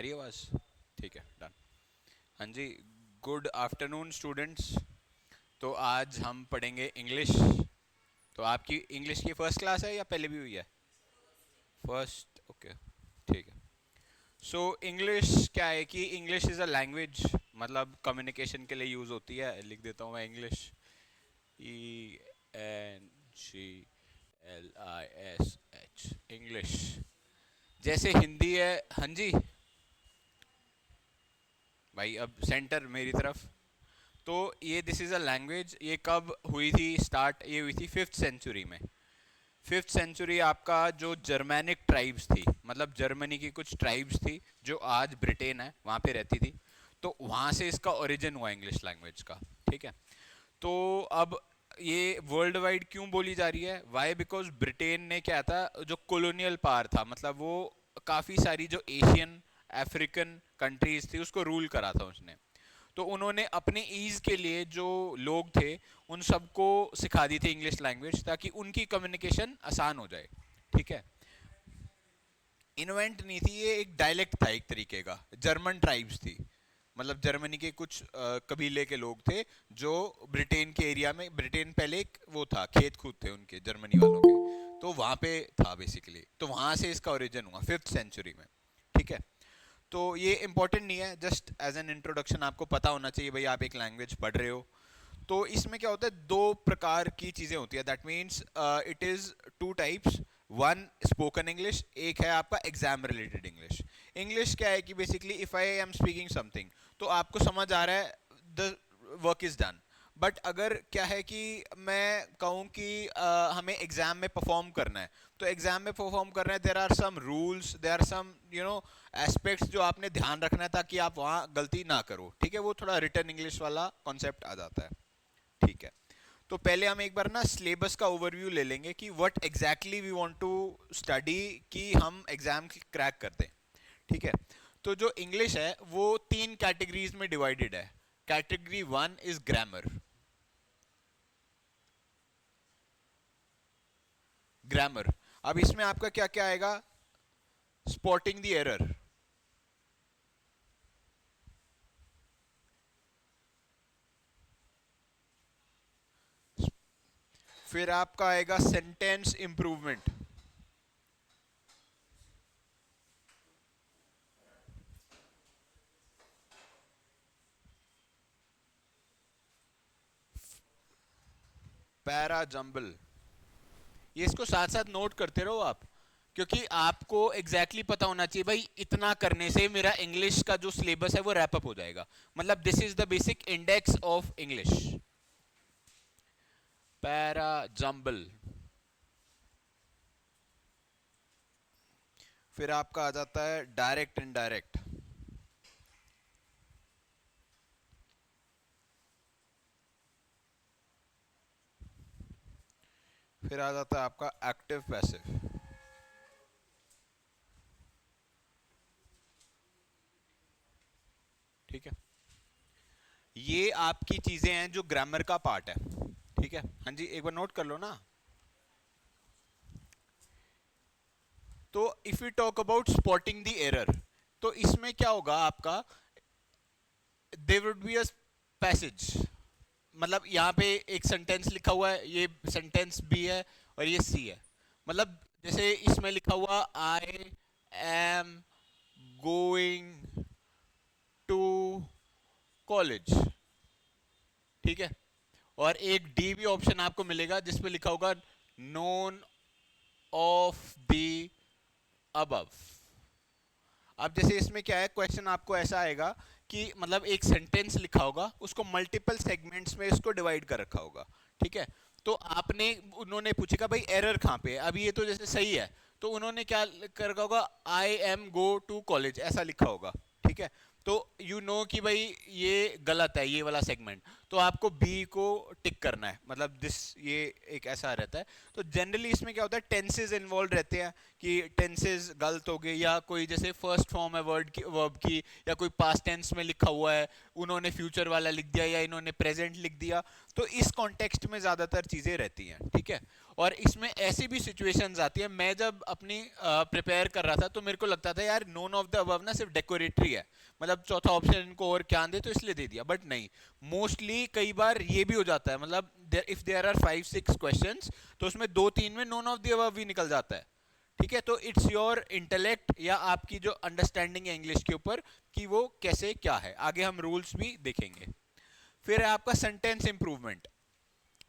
रही है आवाज़? ठीक है, डन। हाँ जी, गुड आफ्टरनून स्टूडेंट्स। तो आज हम पढ़ेंगे इंग्लिश। तो आपकी इंग्लिश की फर्स्ट क्लास है या पहले भी हुई है? फर्स्ट, ओके, ठीक है। सो इंग्लिश क्या है कि इंग्लिश इज़ अ लैंग्वेज, मतलब कम्युनिकेशन के लिए यूज़ होती है। लिख देता हूँ मैं इंग्लिश, ENGLISH, इंग्लिश। जैसे हिंदी है, हाँ जी भाई, अब सेंटर मेरी तरफ। तो ये दिस इज़ अ लैंग्वेज, ये कब हुई थी स्टार्ट? ये हुई थी 5th सेंचुरी में। 5th सेंचुरी आपका जो जर्मैनिक ट्राइब्स थी, मतलब जर्मनी की कुछ ट्राइब्स थी जो आज ब्रिटेन है वहाँ पे रहती थी। तो वहाँ से इसका ओरिजिन हुआ इंग्लिश लैंग्वेज का। ठीक है। तो अब ये वर्ल्ड वाइड क्यों बोली जा रही है? वाई? बिकॉज ब्रिटेन ने क्या था, जो कॉलोनियल पावर था, मतलब वो काफ़ी सारी जो एशियन अफ्रीकन कंट्रीज थी उसको रूल करा था उसने। तो उन्होंने अपने ईज के लिए जो लोग थे उन सबको सिखा दी थी इंग्लिश लैंग्वेज, ताकि उनकी कम्युनिकेशन आसान हो जाए। ठीक है। इन्वेंट नहीं थी ये, एक डायलेक्ट था एक तरीके का। जर्मन ट्राइब्स थी, मतलब जर्मनी के कुछ कबीले के लोग थे जो ब्रिटेन के एरिया में, ब्रिटेन पहले एक वो था, खेत खूद थे उनके जर्मनी वालों के, तो वहाँ पे था बेसिकली। तो वहाँ से इसका ओरिजिन हुआ 5th सेंचुरी में। ठीक है। तो ये इंपॉर्टेंट नहीं है, जस्ट एज एन इंट्रोडक्शन आपको पता होना चाहिए भाई, आप एक लैंग्वेज पढ़ रहे हो। तो इसमें क्या होता है, दो प्रकार की चीज़ें होती है। That means it is two types. One spoken English, एक है आपका एग्जाम रिलेटेड इंग्लिश। इंग्लिश क्या है कि basically if I am speaking something, तो आपको समझ आ रहा है, the work is done. But अगर क्या है कि मैं कहूँ कि हमें एग्जाम में परफॉर्म करना है, तो एग्जाम में परफॉर्म करना है, there are some rules, there are some aspects जो आपने ध्यान रखना है ताकि आप वहाँ गलती ना करो। ठीक है, वो थोड़ा रिटर्न इंग्लिश वाला कॉन्सेप्ट आ जाता है। ठीक है। तो पहले हम एक बार ना सिलेबस का ओवरव्यू ले लेंगे कि what exactly we want to study, कि हम एग्जाम क्रैक कर दें। ठीक है। तो जो इंग्लिश है वो 3 कैटेगरीज में डिवाइडेड है। Category 1 is grammar. ग्रामर, अब इसमें आपका क्या क्या आएगा? स्पॉटिंग द एरर, फिर आपका आएगा सेंटेंस इंप्रूवमेंट, पैरा जंबल। ये इसको साथ साथ नोट करते रहो आप, क्योंकि आपको एग्जैक्टली exactly पता होना चाहिए भाई, इतना करने से मेरा इंग्लिश का जो सिलेबस है वो रैप अप हो जाएगा। मतलब this is the basic index of English. Para jumble. फिर आपका आ जाता है डायरेक्ट इनडायरेक्ट। फिर आ जाता है आपका एक्टिव पैसिव। ठीक है। ये आपकी चीजें हैं जो ग्रामर का पार्ट है। ठीक है, हाँ जी, एक बार नोट कर लो ना। तो if you talk about spotting the error, तो इसमें क्या होगा आपका, there would be a passage. मतलब यहाँ पे एक सेंटेंस लिखा हुआ है, ये सेंटेंस बी है और ये सी है। मतलब जैसे इसमें लिखा हुआ I am going to college. ठीक है। और एक डी भी ऑप्शन आपको मिलेगा जिसमें लिखा होगा नोन ऑफ द अबव। अब जैसे इसमें क्या है, क्वेश्चन आपको ऐसा आएगा कि मतलब एक सेंटेंस लिखा होगा, उसको मल्टीपल सेगमेंट्स में इसको डिवाइड कर रखा होगा। ठीक है। तो आपने, उन्होंने पूछेगा भाई एरर कहाँ पे है, अब ये तो जैसे सही है, तो उन्होंने क्या कर रखा होगा, I am go to college ऐसा लिखा होगा। ठीक है। तो यू नो कि भाई ये गलत है, ये वाला सेगमेंट, तो आपको बी को टिक करना है, मतलब दिस, ये एक ऐसा रहता है। तो जनरली इसमें क्या होता है, टेंसेज इन्वॉल्व रहते हैं, कि टेंसेज गलत हो गए, या कोई जैसे फर्स्ट फॉर्म है वर्ड की, वर्ब की, या कोई पास्ट टेंस में लिखा हुआ है, उन्होंने फ्यूचर वाला लिख दिया या इन्होंने प्रेजेंट लिख दिया। तो इस कॉन्टेक्स्ट में ज़्यादातर चीज़ें रहती हैं। ठीक है। और इसमें ऐसी भी सिचुएशंस आती है, मैं जब अपनी प्रिपेयर कर रहा था तो मेरे को लगता था यार नोन ऑफ द अबव ना सिर्फ डेकोरेटरी है, मतलब चौथा ऑप्शन इनको और क्या दे तो इसलिए दे दिया, बट नहीं, मोस्टली कई बार ये भी हो जाता है, मतलब इफ देयर आर 5-6 क्वेश्चंस तो उसमें 2-3 में नोन ऑफ द अबव भी निकल जाता है। ठीक है, तो इट्स योर इंटेलेक्ट या आपकी जो अंडरस्टैंडिंग है इंग्लिश के ऊपर कि वो कैसे क्या है, आगे हम रूल्स भी देखेंगे। फिर है आपका सेंटेंस इंप्रूवमेंट।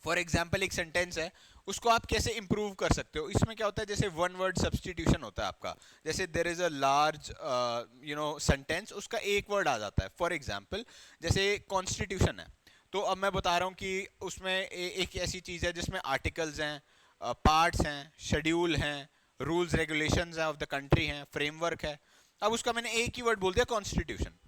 फॉर एग्जाम्पल एक सेंटेंस है, उसको आप कैसे इंप्रूव कर सकते हो, इसमें क्या होता है, जैसे वन वर्ड सब्सटीट्यूशन होता है आपका, जैसे there is a large sentence, उसका एक वर्ड आ जाता है। फॉर एग्जाम्पल जैसे कॉन्स्टिट्यूशन है, तो अब मैं बता रहा हूँ कि उसमें एक ऐसी चीज है जिसमें आर्टिकल्स हैं, पार्ट्स हैं, शेड्यूल हैं, रूल्स रेगुलेशंस हैं ऑफ द कंट्री हैं, फ्रेमवर्क है। अब उसका मैंने एक ही वर्ड बोल दिया कॉन्स्टिट्यूशन,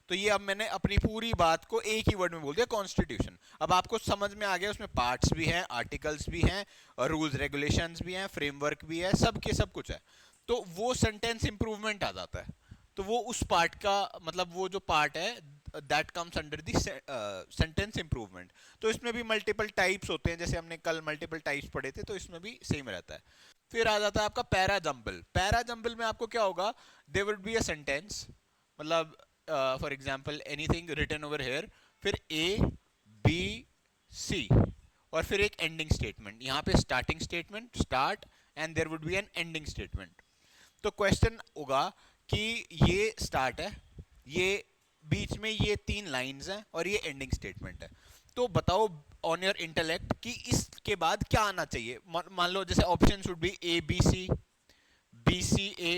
तो ये अब मैंने अपनी पूरी बात को एक ही वर्ड में बोल दिया कॉन्स्टिट्यूशन। अब आपको समझ में आ गया उसमें पार्ट्स भी हैं, आर्टिकल्स भी हैं, और रूल्स रेगुलेशंस भी हैं, फ्रेमवर्क भी है, सब के सब कुछ है, तो वो सेंटेंस इंप्रूवमेंट आ जाता है। तो वो उस पार्ट का मतलब वो जो पार्ट है that comes under the sentence improvement. तो इसमें भी मल्टीपल टाइप्स होते हैं, जैसे हमने कल मल्टीपल टाइप्स पढ़े थे, तो इसमें भी सेम रहता है। फिर आ जाता है आपका पैरा जंबल। पैरा जंबल में आपको क्या होगा, there would be a sentence, मतलब for example anything written over here, फिर ए बी सी, और फिर एक एंडिंग स्टेटमेंट, यहाँ पे starting statement start and there would be an ending statement. तो क्वेश्चन होगा कि ये स्टार्ट है, ये बीच में ये 3 लाइंस हैं और ये एंडिंग स्टेटमेंट है, तो बताओ ऑन योर इंटेलेक्ट कि इसके बाद क्या आना चाहिए। मान लो जैसे option should be A B C, B C A,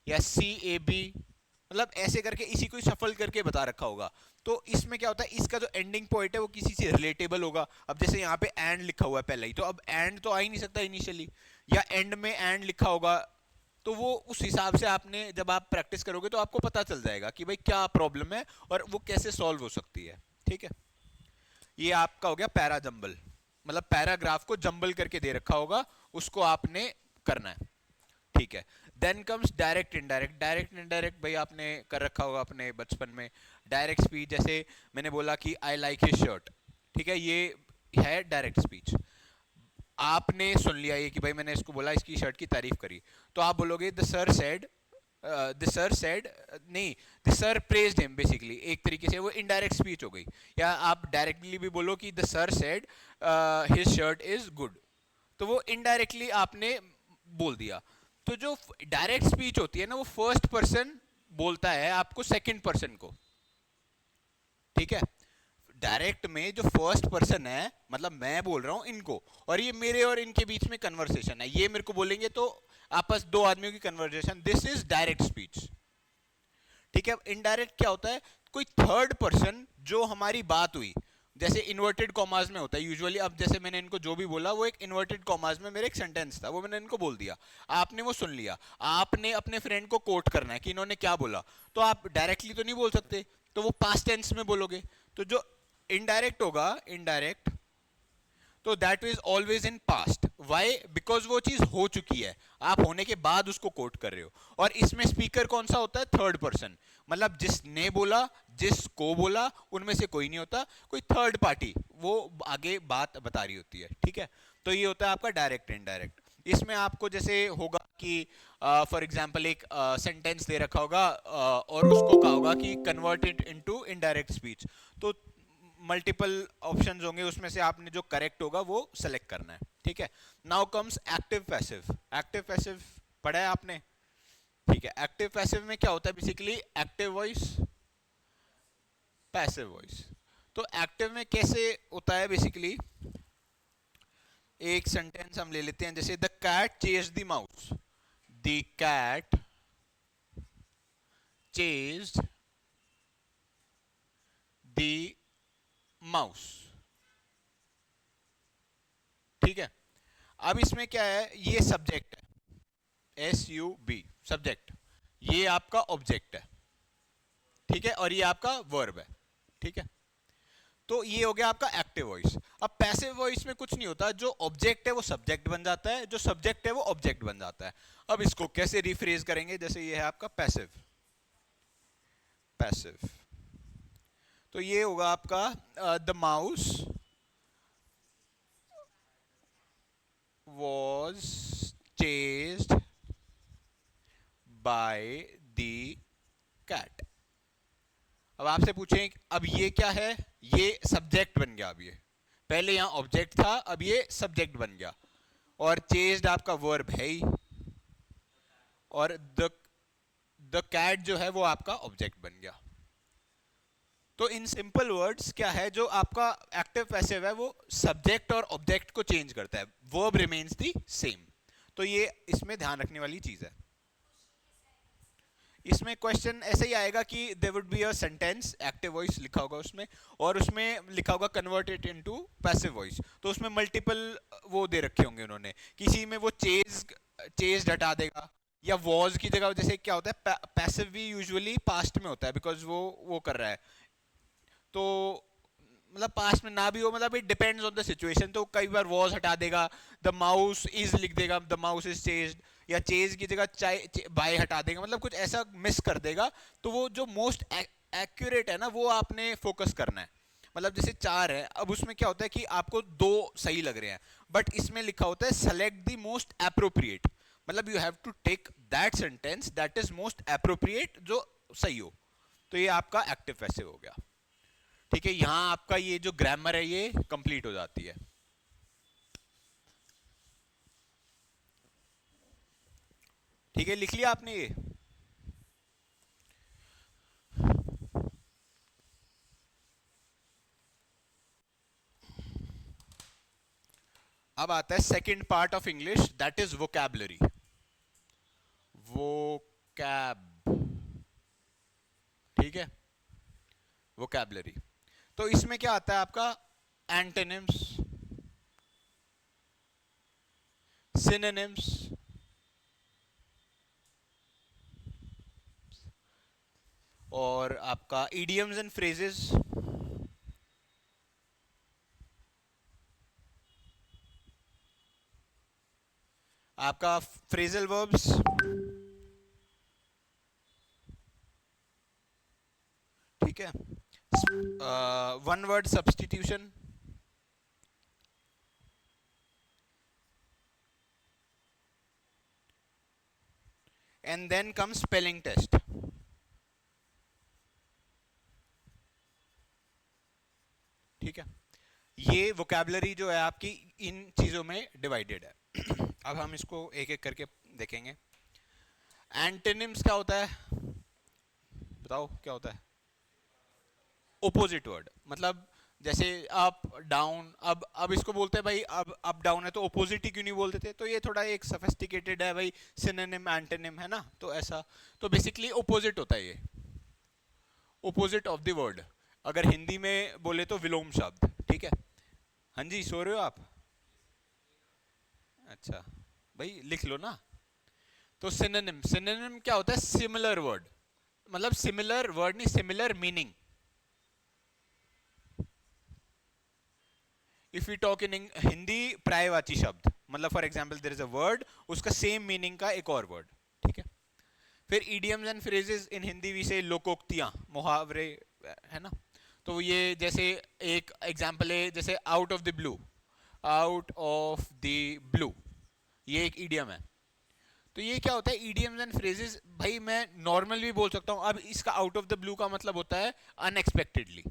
या सी ए बी, मतलब ऐसे करके इसी को सफल करके बता रखा होगा। तो इसमें क्या होता है, इसका जो एंडिंग पॉइंट है वो किसी से रिलेटेबल होगा। अब जैसे यहाँ पे एंड लिखा हुआ है पहले ही, तो अब एंड तो आ ही नहीं सकता इनिशियली, या एंड में एंड लिखा होगा, तो वो उस हिसाब से आपने जब आप प्रैक्टिस करोगे तो आपको पता चल जाएगा कि भाई क्या प्रॉब्लम है और वो कैसे सॉल्व हो सकती है। ठीक है, ये आपका हो गया पैरा जंबल, मतलब पैराग्राफ को जंबल करके दे रखा होगा, उसको आपने करना है। ठीक है, then comes direct indirect. Direct indirect भाई आपने कर रखा होगा अपने बचपन में। डायरेक्ट स्पीच, जैसे मैंने बोला कि आई लाइक हिज शर्ट, ठीक है, ये है डायरेक्ट स्पीच। आपने सुन लिया ये कि भाई मैंने इसको बोला, इसकी शर्ट की तारीफ करी, तो आप बोलोगे the sir said, the sir said, नहीं, the sir praised him, basically एक तरीके से वो इनडायरेक्ट स्पीच हो गई। या आप डायरेक्टली भी बोलो कि the sir said his shirt is good, तो वो इनडायरेक्टली आपने बोल दिया। तो जो डायरेक्ट स्पीच होती है ना, वो फर्स्ट पर्सन बोलता है आपको सेकंड पर्सन को। ठीक है, डायरेक्ट में जो फर्स्ट पर्सन है, मतलब मैं बोल रहा हूं इनको, और ये मेरे और इनके बीच में कन्वर्सेशन है, ये मेरे को बोलेंगे तो आपस दो आदमियों की conversation, this is direct speech. ठीक है, इनडायरेक्ट क्या होता है, कोई थर्ड पर्सन जो हमारी बात हुई, जैसे इन्वर्टेड कॉमास में होता है यूजुअली। अब जैसे मैंने इनको जो भी बोला वो एक इन्वर्टेड कॉमास में मेरे एक सेंटेंस था, वो मैंने इनको बोल दिया, आपने वो सुन लिया, आपने अपने फ्रेंड को कोट करना है कि इन्होंने क्या बोला, तो आप डायरेक्टली तो नहीं बोल सकते, तो वो पास्ट टेंस में बोलोगे। तो जो इनडायरेक्ट होगा, इनडायरेक्ट, तो that is always in past. Why? Because वो चीज हो चुकी है, आप होने के बाद उसको कोट कर रहे हो। और इसमें स्पीकर कौन सा होता है, थर्ड पर्सन, मतलब जिसने बोला, जिसको बोला, उनमें से कोई नहीं होता, कोई थर्ड पार्टी वो आगे बात बता रही होती है। ठीक है, तो ये होता है आपका डायरेक्ट इनडायरेक्ट। इसमें आपको जैसे होगा कि फॉर एग्जाम्पल एक सेंटेंस दे रखा होगा, और उसको कहा होगा कि convert it into indirect speech, तो मल्टीपल ऑप्शंस होंगे, उसमें से आपने जो करेक्ट होगा वो सेलेक्ट करना है। ठीक है, now comes active passive. Active passive पढ़ा है आपने? ठीक है, एक्टिव पैसिव में क्या होता है, basically active voice, passive voice. तो एक्टिव में कैसे होता है, बेसिकली एक सेंटेंस हम ले लेते हैं, जैसे the cat chased the mouse, the cat chased the mouse. ठीक है, अब इसमें क्या है, ये सब्जेक्ट है, एस यू बी सब्जेक्ट, ये आपका ऑब्जेक्ट है। ठीक है, और ये आपका वर्ब है। ठीक है, तो ये हो गया आपका एक्टिव वॉइस। अब पैसिव वॉइस में कुछ नहीं होता, जो ऑब्जेक्ट है वो सब्जेक्ट बन जाता है, जो सब्जेक्ट है वो ऑब्जेक्ट बन जाता है। अब इसको कैसे रिफ्रेज करेंगे, जैसे ये है आपका पैसिव, पैसिव, तो ये होगा आपका the mouse was chased by the cat. अब आपसे पूछें अब ये क्या है, ये सब्जेक्ट बन गया। अब ये पहले यहां ऑब्जेक्ट था, अब ये सब्जेक्ट बन गया, और चेस्ड आपका वर्ब है ही, और द कैट जो है वो आपका ऑब्जेक्ट बन गया। तो इन सिंपल वर्ड्स क्या है, जो आपका एक्टिव पैसिव है वो सब्जेक्ट और ऑब्जेक्ट को चेंज करता है, वर्ब रिमेन्स दी सेम। तो ये इसमें ध्यान रखने वाली चीज है। इसमें क्वेश्चन ऐसे ही आएगा कि there would be a sentence, active voice लिखा होगा उसमें, और उसमें लिखा होगा convert it into passive voice. तो उसमें मल्टीपल वो दे रखे होंगे उन्होंने, किसी में वो चेज हटा देगा, या वॉज की जगह जैसे क्या होता है पैसिव भी यूजुअली पास्ट में होता है, बिकॉज वो कर रहा है। तो मतलब पास्ट में ना भी हो, मतलब it depends on the situation. तो कई बार वॉज हटा देगा, द माउस इज लिख देगा, द माउस इज चेज्ड, या चेज की जगह बाय हटा देगा, मतलब कुछ ऐसा मिस कर देगा। तो वो जो मोस्ट एक्यूरेट है ना, वो आपने फोकस करना है। मतलब जैसे 4 है, अब उसमें क्या होता है कि आपको 2 सही लग रहे हैं, बट इसमें लिखा होता है सेलेक्ट द मोस्ट एप्रोप्रिएट, मतलब you have to take that sentence that is most appropriate, जो सही हो। तो ये आपका एक्टिव पैसिव हो गया। ठीक है, यहां आपका ये जो ग्रामर है ये कंप्लीट हो जाती है। ठीक है, लिख लिया आपने ये। अब आता है second part of English, that is vocabulary. Vocab, ठीक है, वोकैबलरी। तो इसमें क्या आता है आपका, एंटोनिम्स, सिनोनिम्स, और आपका इडियम्स एंड फ्रेजेस, आपका फ्रेजल वर्ब्स, ठीक है, one word substitution, and then come spelling test. ठीक है, ये वोकैबलरी जो है आपकी इन चीजों में डिवाइडेड है। अब हम इसको एक एक करके देखेंगे। एंटोनिम्स क्या होता है, बताओ क्या होता है। ओपोजिट वर्ड, मतलब जैसे अप डाउन, अब इसको बोलते हैं भाई, अब अप डाउन है तो ओपोजिट ही क्यों नहीं बोलते थे, तो ये थोड़ा एक सोफिस्टिकेटेड है भाई, सिनोनिम एंटोनिम है ना, तो ऐसा। तो बेसिकली ओपोजिट होता है ये, ओपोजिट ऑफ द वर्ड। अगर हिंदी में बोले तो विलोम शब्द। ठीक है, हाँ जी, सो रहे हो आप? अच्छा भाई, लिख लो ना। तो सिनोनिम, सिनोनिम क्या होता है, सिमिलर वर्ड, मतलब सिमिलर वर्ड नहीं, similar meaning. If you talk in Hindi, पर्यायवाची शब्द, मतलब for example there is a word, उसका सेम मीनिंग का एक और वर्ड। ठीक है, फिर idioms and phrases, in Hindi भी से लोकोक्तियां, मुहावरे, है ना। तो ये जैसे एक एग्जांपल है, जैसे out of the blue, out of the blue, ये एक इडियम है। तो ये क्या होता है, इडियम्स एंड फ्रेजेस, भाई मैं नॉर्मल भी बोल सकता हूँ। अब इसका आउट ऑफ द ब्लू का मतलब होता है अनएक्सपेक्टेडली,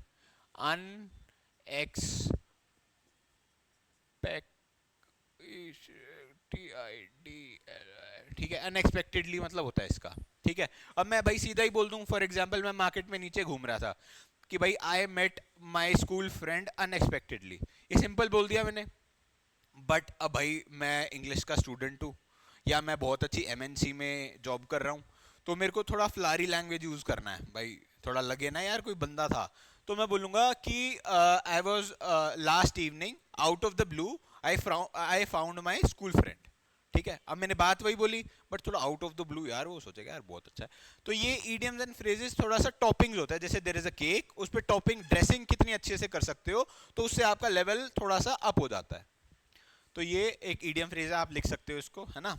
अनएक्सपेक्ट, ठीक है, अनएक्सपेक्टेडली मतलब होता है इसका। ठीक है, अब मैं भाई सीधा ही बोल दूं, फॉर एग्जांपल मैं मार्केट में नीचे घूम रहा था कि भाई I met my school friend unexpectedly, ये सिंपल बोल दिया मैंने। बट अब भाई मैं इंग्लिश का स्टूडेंट हूँ, या मैं बहुत अच्छी एमएनसी में जॉब कर रहा हूँ, तो मेरे को थोड़ा फ्लारी लैंग्वेज यूज करना है भाई, थोड़ा लगे ना यार कोई बंदा था। तो मैं बोलूंगा कि I was last evening out of the blue, I found my school friend. ठीक है, अब मैंने बात वही बोली, बट थोड़ा आउट ऑफ द ब्लू, यार वो सोचेगा यार बहुत अच्छा है। तो ये ईडियम्स एंड फ्रेजेस थोड़ा सा टॉपिंग्स होता है, जैसे देयर इज अ केक, उस पर टॉपिंग ड्रेसिंग कितनी अच्छे से कर सकते हो, तो उससे आपका लेवल थोड़ा सा अप हो जाता है। तो ये एक ईडियम फ्रेज है, आप लिख सकते हो इसको, है ना।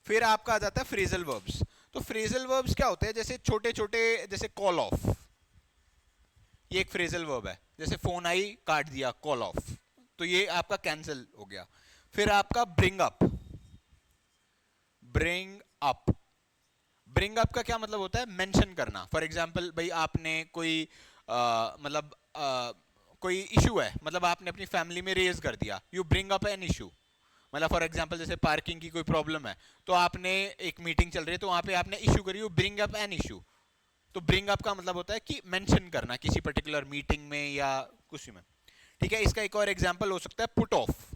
फिर आपका आ जाता है फ्रेजल वर्ब्स। तो फ्रेजल वर्ब्स क्या होते हैं, जैसे छोटे छोटे, जैसे कॉल ऑफ, ये एक फ्रेजल वर्ब है। जैसे फोन आई, काट दिया, कॉल ऑफ, तो ये आपका कैंसिल हो गया। फिर आपका bring up. Bring up, bring up का क्या मतलब होता है? मेंशन करना। फॉर एग्जांपल भाई आपने कोई मतलब कोई इशू है, मतलब आपने अपनी फैमिली में रेज कर दिया, you bring up an issue. मतलब फॉर एग्जांपल जैसे पार्किंग की कोई प्रॉब्लम है, तो आपने एक मीटिंग चल रही है तो वहां पे आपने इशू करी, you bring up an issue. तो ब्रिंग अप का मतलब होता है कि मेंशन करना किसी पर्टिकुलर मीटिंग में या कुछ में। ठीक है, इसका एक और एग्जांपल हो सकता है put off.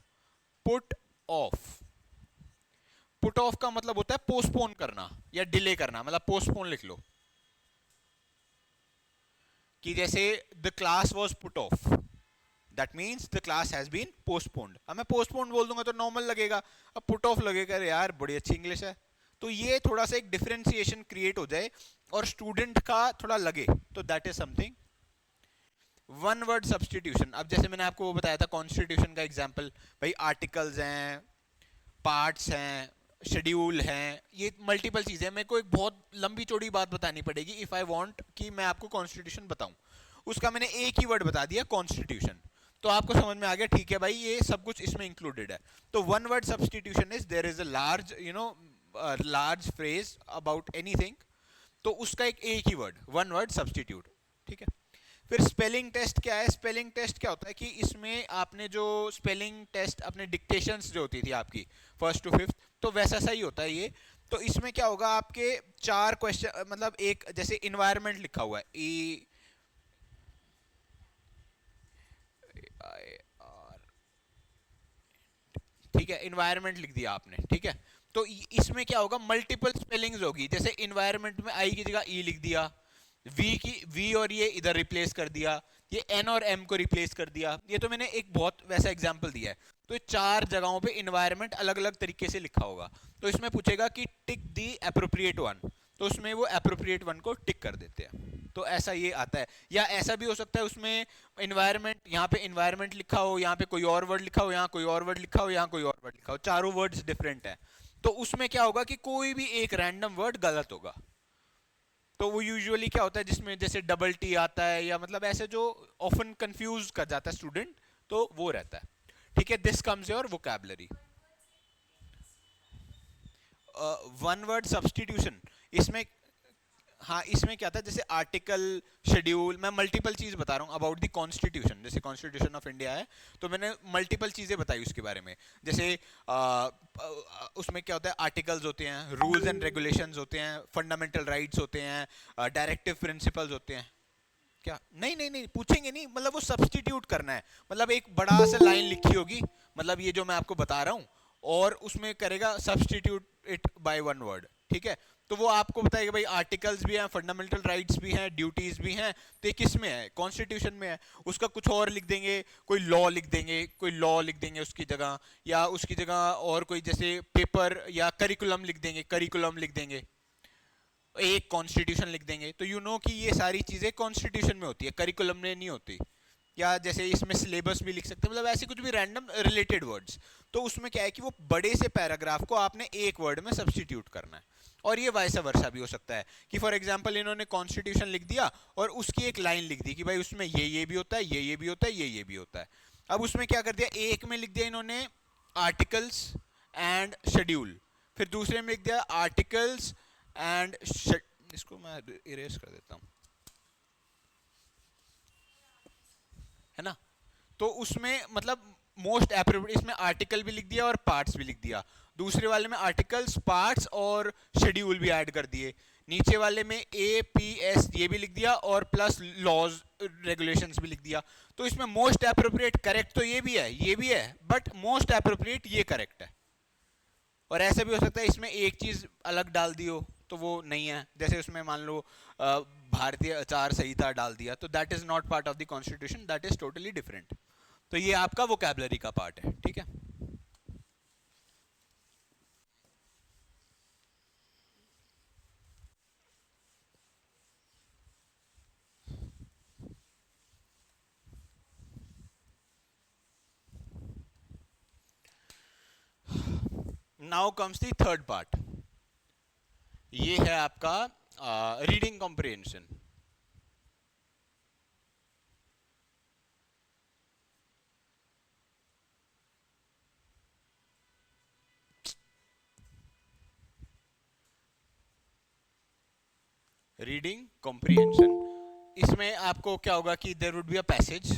Put off, put off का मतलब होता है पोस्टपोन करना या डिले करना। मतलब पोस्टपोन लिख लो कि जैसे the class was put off, that means the class has been postponed. अब मैं पोस्टपोन बोल दूंगा तो नॉर्मल लगेगा, अब पुट ऑफ लगेगा, अरे यार बड़ी अच्छी इंग्लिश है। तो ये थोड़ा सा एक डिफरेंशिएशन क्रिएट हो जाए और स्टूडेंट का थोड़ा लगे, तो that is something. One word substitution, अब जैसे मैंने आपको वो बताया था कॉन्स्टिट्यूशन का एग्जाम्पल, भाई आर्टिकल्स हैं, पार्ट्स हैं, शेड्यूल हैं, ये मल्टीपल चीजें हैं। मेरे को एक बहुत लंबी चौड़ी बात बतानी पड़ेगी इफ आई वांट कि मैं आपको कॉन्स्टिट्यूशन बताऊं। उसका मैंने एक ही वर्ड बता दिया, कॉन्स्टिट्यूशन, तो आपको समझ में आ गया ठीक है भाई ये सब कुछ इसमें इंक्लूडेड है। तो one word substitution is there is a large large phrase about anything, तो उसका एक ही वर्ड, वन वर्ड सब्सटीट्यूट। ठीक है, फिर स्पेलिंग टेस्ट क्या है? स्पेलिंग टेस्ट क्या होता है कि इसमें आपने जो स्पेलिंग टेस्ट अपने डिक्टेशंस जो होती थी आपकी फर्स्ट टू फिफ्थ, तो वैसा सही होता है ये। तो इसमें क्या होगा, आपके चार क्वेश्चन, मतलब एक जैसे इन्वायरमेंट लिखा हुआ है, ई आई आर, ठीक है, इन्वायरमेंट लिख दिया आपने, ठीक है। तो इसमें क्या होगा, मल्टीपल स्पेलिंग्स होगी। जैसे इन्वायरमेंट में आई की जगह ई लिख दिया, वी की वी और ये इधर रिप्लेस कर दिया, ये एन और एम को रिप्लेस कर दिया। ये तो मैंने एक बहुत वैसा एग्जांपल दिया है। तो ये चार जगहों पे इन्वायरमेंट अलग अलग तरीके से लिखा होगा। तो इसमें पूछेगा कि टिक दी एप्रोप्रिएट वन, तो उसमें वो एप्रोप्रिएट वन को टिक कर देते हैं। तो ऐसा ये आता है। या ऐसा भी हो सकता है उसमें इन्वायरमेंट, यहाँ पे इन्वायरमेंट लिखा हो, यहाँ पे कोई और वर्ड लिखा हो, यहाँ कोई और वर्ड लिखा हो, यहाँ कोई और वर्ड लिखा हो, चारों वर्ड्स डिफरेंट है। तो उसमें क्या होगा कि कोई भी एक रैंडम वर्ड गलत होगा। तो वो यूजुअली क्या होता है जिसमें जैसे डबल टी आता है, या मतलब ऐसे जो ऑफन कंफ्यूज कर जाता है स्टूडेंट, तो वो रहता है। ठीक है, this comes your vocabulary. One word substitution, इसमें, हाँ इसमें क्या था, जैसे आर्टिकल, शेड्यूल, मैं मल्टीपल चीज बता रहा हूँ अबाउट द कॉन्स्टिट्यूशन। जैसे कॉन्स्टिट्यूशन ऑफ इंडिया है, तो मैंने मल्टीपल चीजें बताई उसके बारे में। जैसे उसमें क्या होता है, आर्टिकल्स होते हैं, रूल्स एंड रेगुलेशंस होते हैं, फंडामेंटल राइट्स होते हैं, डायरेक्टिव प्रिंसिपल्स होते हैं। क्या? नहीं नहीं नहीं, पूछेंगे नहीं, मतलब वो सब्सटीट्यूट करना है। मतलब एक बड़ा सा लाइन लिखी होगी, मतलब ये जो मैं आपको बता रहा हूँ, और उसमें करेगा substitute it by one word. ठीक है, तो वो आपको बताएगा भाई आर्टिकल्स भी हैं, फंडामेंटल राइट्स भी हैं, ड्यूटीज भी हैं, तो ये किस में है? कॉन्स्टिट्यूशन में है। उसका कुछ और लिख देंगे, कोई लॉ लिख देंगे, कोई लॉ लिख देंगे उसकी जगह, या उसकी जगह और कोई जैसे पेपर या करिकुलम लिख देंगे, करिकुलम लिख देंगे, एक कॉन्स्टिट्यूशन लिख देंगे। तो यू नो कि ये सारी चीजें कॉन्स्टिट्यूशन में होती है, करिकुलम में नहीं होती। या जैसे इसमें सिलेबस भी लिख सकते हैं, मतलब ऐसे कुछ भी रैंडम रिलेटेड वर्ड्स। तो उसमें क्या है कि वो बड़े से पैराग्राफ को आपने एक वर्ड में सब्स्टिट्यूट करना है। और ये वाइसा वर्सा भी हो सकता है कि फॉर एग्जांपल इन्होंने कॉन्स्टिट्यूशन लिख दिया और उसकी एक लाइन लिख दी कि भाई उसमें ये भी होता है, ये भी होता है, ये भी होता है। अब उसमें क्या कर दिया, एक में लिख दिया इन्होंने आर्टिकल्स एंड शेड्यूल, फिर दूसरे में लिख दिया आर्टिकल्स एंड, इसको मैं इरेज कर देता हूं, है ना। तो उसमें मतलब मोस्ट एप्रोप्रिएट, इसमें आर्टिकल भी लिख दिया और पार्ट्स भी लिख दिया। दूसरे वाले में आर्टिकल्स, पार्ट्स और शेड्यूल भी ऐड कर दिए। नीचे वाले में ए पी एस ये भी लिख दिया और प्लस लॉज रेगुलेशंस भी लिख दिया। तो इसमें मोस्ट एप्रोप्रिएट करेक्ट तो ये भी है, ये भी है, बट मोस्ट एप्रोप्रिएट ये करेक्ट है। और ऐसा भी हो सकता है इसमें एक चीज अलग डाल दी हो तो वो नहीं है। जैसे उसमें मान लो भारतीय आचार संहिता डाल दिया, तो that is not part of the constitution, that is totally different. तो ये आपका वोकैबुलरी का पार्ट है, ठीक है। Now comes the third part, ये है आपका रीडिंग कॉम्प्रिहेंशन। रीडिंग कॉम्प्रिहेंशन, इसमें आपको क्या होगा कि there would be a passage,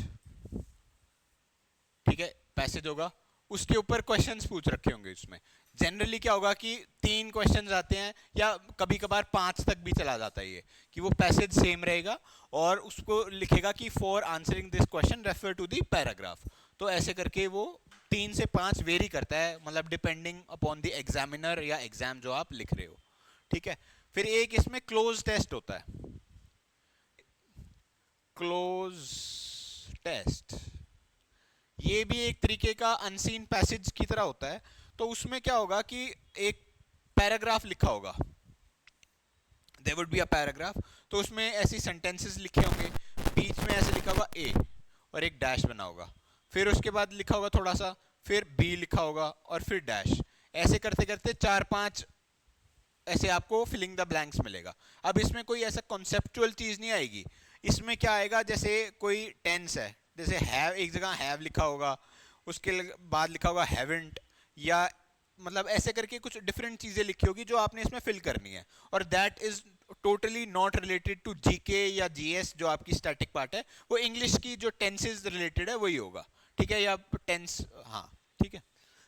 ठीक है, पैसेज होगा, उसके ऊपर क्वेश्चंस पूछ रखे होंगे। इसमें जनरली क्या होगा कि 3 क्वेश्चंस आते हैं, या कभी कभार 5 तक भी चला जाता है ये, कि वो पैसेज सेम रहेगा और उसको लिखेगा कि for answering this question refer to the paragraph. तो ऐसे करके वो 3 से 5 वेरी करता है, मतलब डिपेंडिंग अपॉन द एग्जामिनर या एग्जाम जो आप लिख रहे हो, ठीक है। फिर एक इसमें क्लोज टेस्ट होता है, क्लोज टेस्ट, ये भी एक तरीके का अनसीन पैसेज की तरह होता है। तो उसमें क्या होगा कि एक पैराग्राफ लिखा होगा, there would be a paragraph, तो उसमें ऐसी सेंटेंसेस लिखे होंगे, बीच में ऐसे लिखा होगा ए और एक डैश बना होगा, फिर उसके बाद लिखा होगा थोड़ा सा, फिर बी लिखा होगा और फिर डैश, ऐसे करते करते 4-5 ऐसे आपको फिलिंग द ब्लैंक्स मिलेगा। अब इसमें कोई ऐसा कॉन्सेप्चुअल चीज नहीं आएगी, इसमें क्या आएगा, जैसे कोई टेंस है, जैसे हैव, एक जगह हैव लिखा होगा, उसके बाद लिखा होगा हैवंट, या मतलब ऐसे करके कुछ डिफरेंट चीजें लिखी होगी जो आपने इसमें फिल करनी है, और that is totally not related to GK या जीएस जो आपकी स्टैटिक पार्ट है, वो इंग्लिश की जो टेंसेज रिलेटेड है वही होगा, ठीक है, या टेंस, हाँ, ठीक है।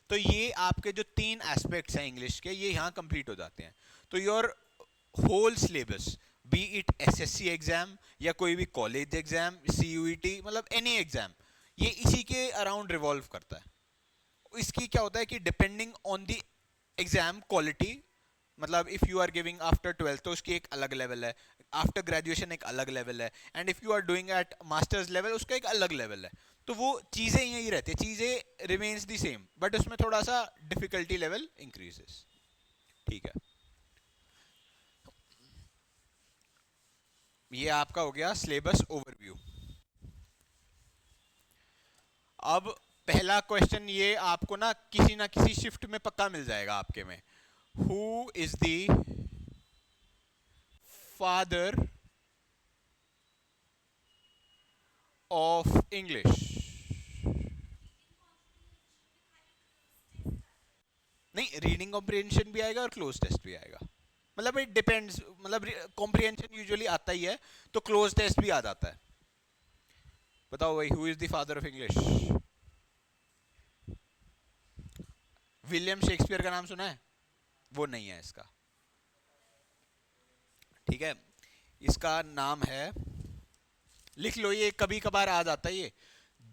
तो ये आपके जो 3 एस्पेक्ट्स हैं इंग्लिश के, ये यहाँ कंप्लीट हो जाते हैं। तो your whole syllabus, be it SSC exam या कोई भी कॉलेज एग्जाम, सीयूईटी, मतलब एनी एग्जाम, ये इसी के अराउंड रिवॉल्व करता है। इसकी क्या होता है कि depending on the exam quality, मतलब if you are giving after 12th तो उसकी एक अलग लेवल है, आफ्टर ग्रेजुएशन एक अलग लेवल है, and if you are doing at masters level उसका एक अलग लेवल है। तो वो चीजें यही रहती है, चीजें रिमेन्स द सेम, बट उसमें थोड़ा सा डिफिकल्टी लेवल इंक्रीजेस, ठीक है। ये आपका हो गया सिलेबस ओवरव्यू। अब पहला क्वेश्चन ये आपको ना किसी शिफ्ट में पक्का मिल जाएगा आपके में, who is the father of English. नहीं, रीडिंग कॉम्प्रिहेंशन भी आएगा और क्लोज टेस्ट भी आएगा, मतलब इट डिपेंड्स, मतलब कॉम्प्रिहेंशन यूजुअली आता ही है, तो क्लोज टेस्ट भी आ जाता है। बताओ भाई, who is the father of English? William Shakespeare का नाम सुना है? वो नहीं है इसका, ठीक है। इसका नाम है, लिख लो, ये कभी कभार आ जाता है, ये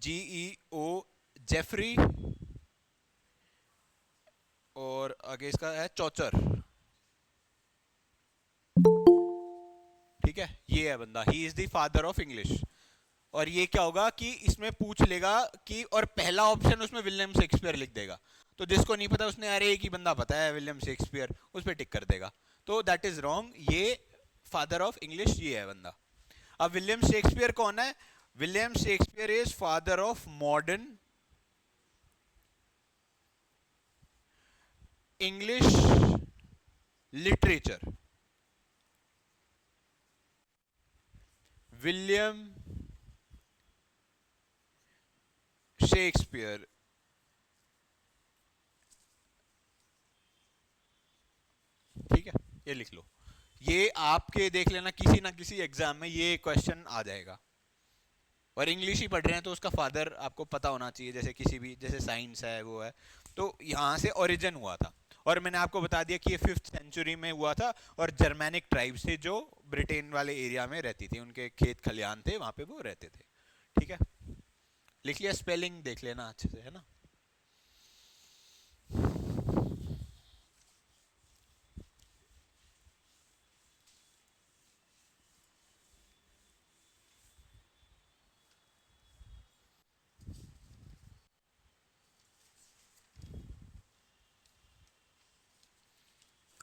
GEO, जेफरी, और आगे इसका है चौचर, ठीक है, ये है बंदा, he is the father of English. और ये क्या होगा कि इसमें पूछ लेगा कि, और पहला ऑप्शन उसमें विलियम शेक्सपियर लिख देगा, तो जिसको नहीं पता उसने अरे एक ही बंदा पता है विलियम शेक्सपियर, उस पर टिक कर देगा, तो दैट इज रॉन्ग, ये फादर ऑफ इंग्लिश ये है बंदा। अब विलियम शेक्सपियर कौन है? William Shakespeare is father of modern English literature. William Shakespeare, ठीक है, ये लिख लो, ये आपके देख लेना किसी ना किसी एग्जाम में ये क्वेश्चन आ जाएगा। और इंग्लिश ही पढ़ रहे हैं तो उसका फादर आपको पता होना चाहिए, जैसे किसी भी, जैसे साइंस है वो है, तो यहाँ से ओरिजिन हुआ था। और मैंने आपको बता दिया कि ये 5th सेंचुरी में हुआ था, और जर्मैनिक ट्राइब से जो ब्रिटेन वाले एरिया में रहती थी, उनके खेत खलियान थे वहां पे वो रहते थे, ठीक है। लिख लिया? स्पेलिंग देख लेना अच्छे से, है ना।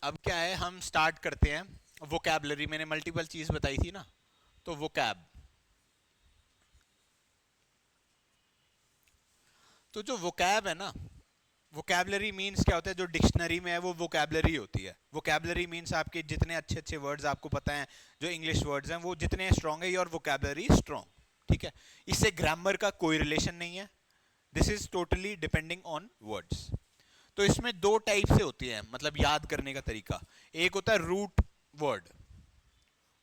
अब क्या है, हम स्टार्ट करते हैं वोकैबलरी। मैंने मल्टीपल चीज बताई थी ना, तो वोकैब, तो जो वोकैब है ना, वोकैबलरी मीन्स क्या होता है, जो डिक्शनरी में है वो वोकैबलरी होती है। वोकैबलरी मीन्स आपके जितने अच्छे अच्छे वर्ड्स आपको पता हैं, जो इंग्लिश वर्ड्स हैं, वो जितने स्ट्रॉन्ग है, योर वोकैबलरी स्ट्रॉन्ग, ठीक है। इससे ग्रामर का कोई रिलेशन नहीं है, this is totally depending on words. तो इसमें 2 टाइप से होती है, मतलब याद करने का तरीका। एक होता है रूट वर्ड,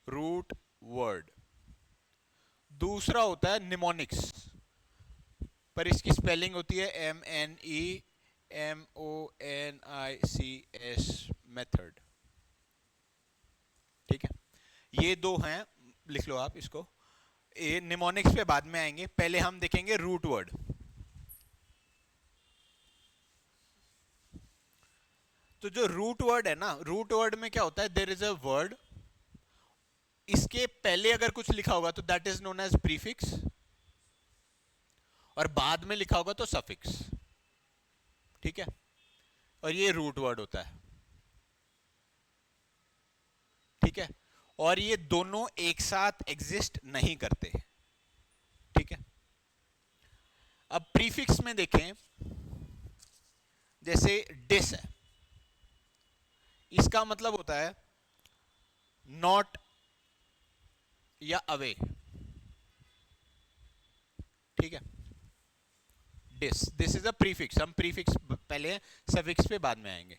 रूट वर्ड। दूसरा होता है निमोनिक्स, पर इसकी स्पेलिंग होती है MEMONICS, मेथड। ठीक है, ये दो हैं, लिख लो आप इसको। ये निमोनिक्स पे बाद में आएंगे, पहले हम देखेंगे रूट वर्ड। तो जो रूट वर्ड है ना, रूट वर्ड में क्या होता है, देयर इज अ वर्ड, इसके पहले अगर कुछ लिखा होगा तो that is known as prefix, और बाद में लिखा होगा तो सफिक्स। ठीक है, और ये रूट वर्ड होता है। ठीक है, और ये दोनों एक साथ एग्जिस्ट नहीं करते। ठीक है, अब प्रीफिक्स में देखें, जैसे डिस है, इसका मतलब होता है नॉट या अवे। ठीक है, दिस इज अ प्रीफिक्स, हम प्रीफिक्स पहले, सफिक्स पे बाद में आएंगे।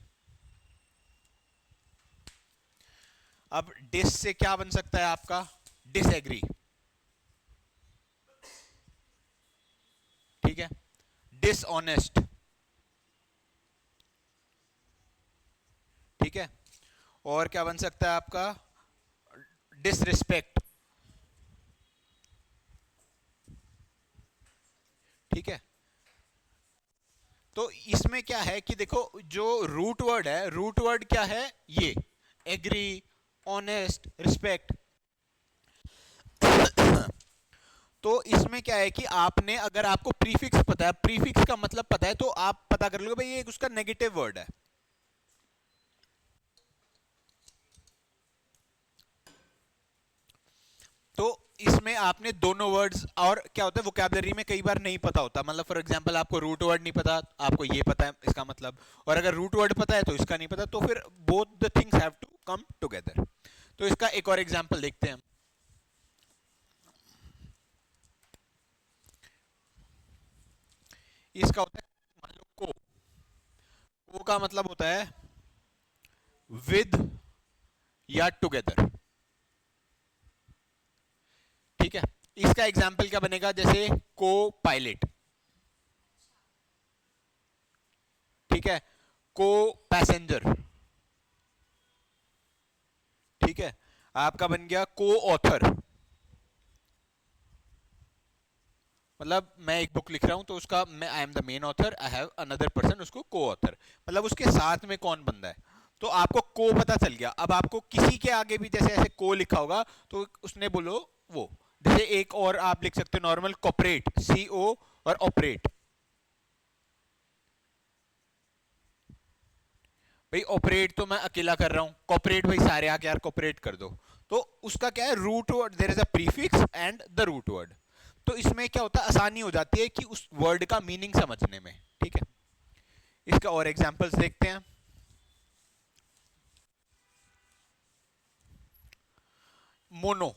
अब डिस से क्या बन सकता है आपका, डिसएग्री। ठीक है, डिसऑनेस्ट। ठीक है, और क्या बन सकता है आपका, डिसरिस्पेक्ट। ठीक है, तो इसमें क्या है कि देखो, जो रूट वर्ड है, रूट वर्ड क्या है, ये एग्री, ऑनेस्ट, रिस्पेक्ट। तो इसमें क्या है कि आपने, अगर आपको प्रीफिक्स पता है, प्रीफिक्स का मतलब पता है, तो आप पता कर लोगे भाई ये उसका नेगेटिव वर्ड है। तो इसमें आपने दोनों वर्ड्स, और क्या होता है वोकैबुलरी में कई बार नहीं पता होता, मतलब फॉर एग्जांपल आपको रूट वर्ड नहीं पता, आपको ये पता है इसका मतलब, और अगर रूट वर्ड पता है तो इसका नहीं पता, तो फिर both the things have to come together. तो इसका एक और एग्जांपल देखते हैं। इसका होता है, मान लो को का मतलब होता है विद या टुगेदर। ठीक है, इसका एग्जाम्पल क्या बनेगा, जैसे को पायलट। ठीक है, को पैसेंजर। ठीक है, आपका बन गया को ऑथर, मतलब मैं एक बुक लिख रहा हूं तो उसका मैं, I am the main author, I have another person, उसको को ऑथर, मतलब उसके साथ में कौन बंदा है। तो आपको को पता चल गया, अब आपको किसी के आगे भी जैसे ऐसे को लिखा होगा तो उसने बोलो वो, जैसे एक और आप लिख सकते हो नॉर्मल, कॉपरेट, CO और ऑपरेट। भाई ऑपरेट तो मैं अकेला कर रहा हूं, कॉपरेट भाई सारे आके यार कॉपरेट कर दो। तो उसका क्या है, root word, there is a prefix and the root word. तो इसमें क्या होता है, आसानी हो जाती है कि उस वर्ड का मीनिंग समझने में। ठीक है, इसका और एग्जांपल्स देखते हैं। मोनो,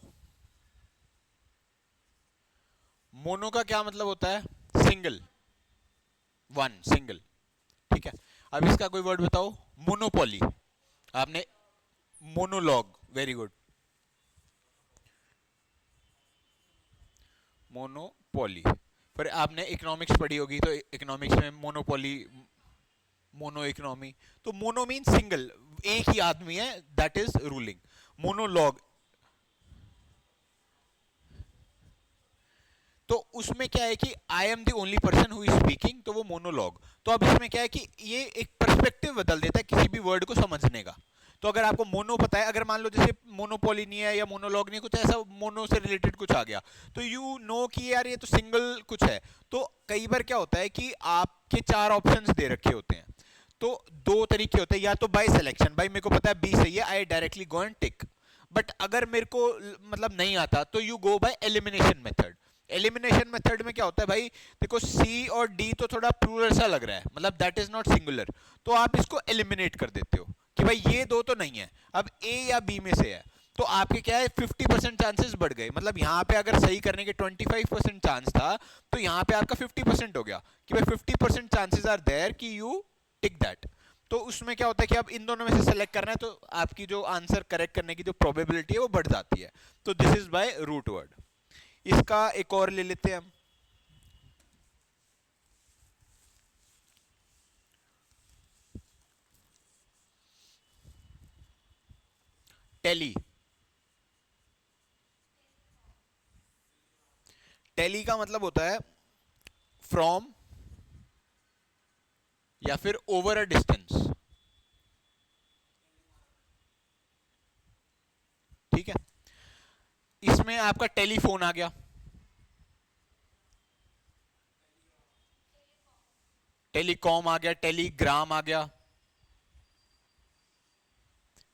मोनो का क्या मतलब होता है, सिंगल, वन, सिंगल। ठीक है, अब इसका कोई वर्ड बताओ, मोनोपोली। आपने, मोनोलॉग, वेरी गुड, मोनोपोली। पर आपने इकोनॉमिक्स पढ़ी होगी, तो इकोनॉमिक्स में मोनोपोली, मोनो इकोनॉमी, तो मोनो मीन सिंगल, एक ही आदमी है दैट इज रूलिंग। मोनोलॉग, तो उसमें क्या है कि I am the only person who is speaking, तो वो मोनोलॉग। तो अब इसमें क्या है कि ये एक पर्सपेक्टिव बदल देता है किसी भी वर्ड को समझने का। तो अगर आपको मोनो पता है, अगर मान लो जैसे मोनोपोली नहीं है या मोनोलॉग नहीं, कुछ ऐसा मोनो से रिलेटेड कुछ आ गया, तो यू नो कि यार ये तो सिंगल कुछ है। तो कई बार क्या होता है कि आपके 4 ऑप्शंस दे रखे होते हैं, तो 2 तरीके होते हैं, या तो बाय सिलेक्शन, भाई मेरे को पता है बी सही है, I directly go and tick. But अगर मेरे को मतलब नहीं आता, तो you go by elimination method. Elimination method में क्या होता है भाई, देखो सी और डी तो थोड़ा प्लूरल सा लग रहा है, मतलब दैट इज नॉट सिंगुलर, तो आप इसको एलिमिनेट कर देते हो कि भाई ये दो तो नहीं है, अब ए या बी में से है। तो आपके क्या है, 50% चांसेस बढ़ गए, मतलब यहाँ पे अगर सही करने के 25% चांस था, तो यहाँ पे आपका 50% हो गया कि भाई 50% चांसेस आर देयर कि यू टिक दैट। तो उसमें क्या होता है कि अब इन दोनों में से सेलेक्ट करना है, तो आपकी जो आंसर करेक्ट करने की जो प्रोबेबिलिटी है वो बढ़ जाती है। तो this is by root word. इसका एक और ले लेते हैं हम। टेली। टेली का मतलब होता है फ्रॉम या फिर ओवर अ डिस्टेंस। ठीक है, इसमें आपका टेलीफोन आ गया, टेलीकॉम आ गया, टेलीग्राम आ गया।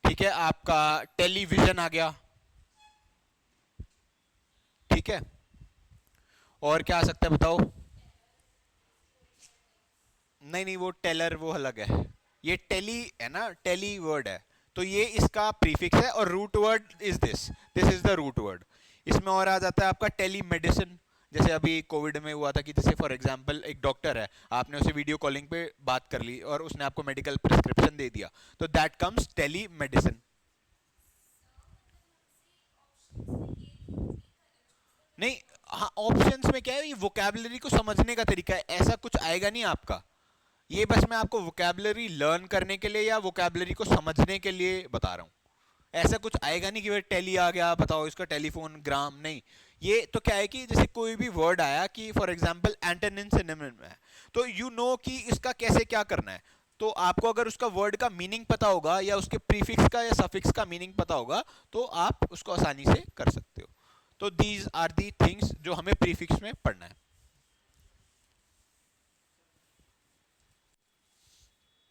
ठीक है, आपका टेलीविजन आ गया। ठीक है, और क्या आ सकता है बताओ? नहीं नहीं, वो टेलर वो अलग है, ये टेली है ना, टेली वर्ड है। तो ये इसका प्रीफिक्स है, और root word is this, this is the root word. इसमें और आ जाता है आपका टेली मेडिसिन। जैसे अभी कोविड में हुआ था कि जैसे फॉर एग्जांपल एक डॉक्टर है, आपने उसे वीडियो कॉलिंग पे बात कर ली और उसने आपको मेडिकल प्रिस्क्रिप्शन दे दिया, तो दैट कम्स टेली मेडिसिन। नहीं, हाँ, ऑप्शंस में क्या है, ये वोकैबुलरी को समझने का तरीका है, ऐसा कुछ आएगा नहीं आपका। ये बस मैं आपको वोकैबुलरी लर्न करने के लिए या वोकैबुलरी को समझने के लिए बता रहा हूँ। ऐसा कुछ आएगा नहीं कि भाई टेली आ गया बताओ इसका टेलीफोन ग्राम, नहीं। ये तो क्या है कि जैसे कोई भी वर्ड आया कि फॉर एग्जांपल एंटोनिम सिनोनिम है, तो यू नो कि इसका कैसे क्या करना है। तो आपको अगर उसका वर्ड का मीनिंग पता होगा या उसके प्रीफिक्स का या सफिक्स का मीनिंग पता होगा, तो आप उसको आसानी से कर सकते हो। तो दीज आर दी थिंग्स जो हमें प्रीफिक्स में पढ़ना है।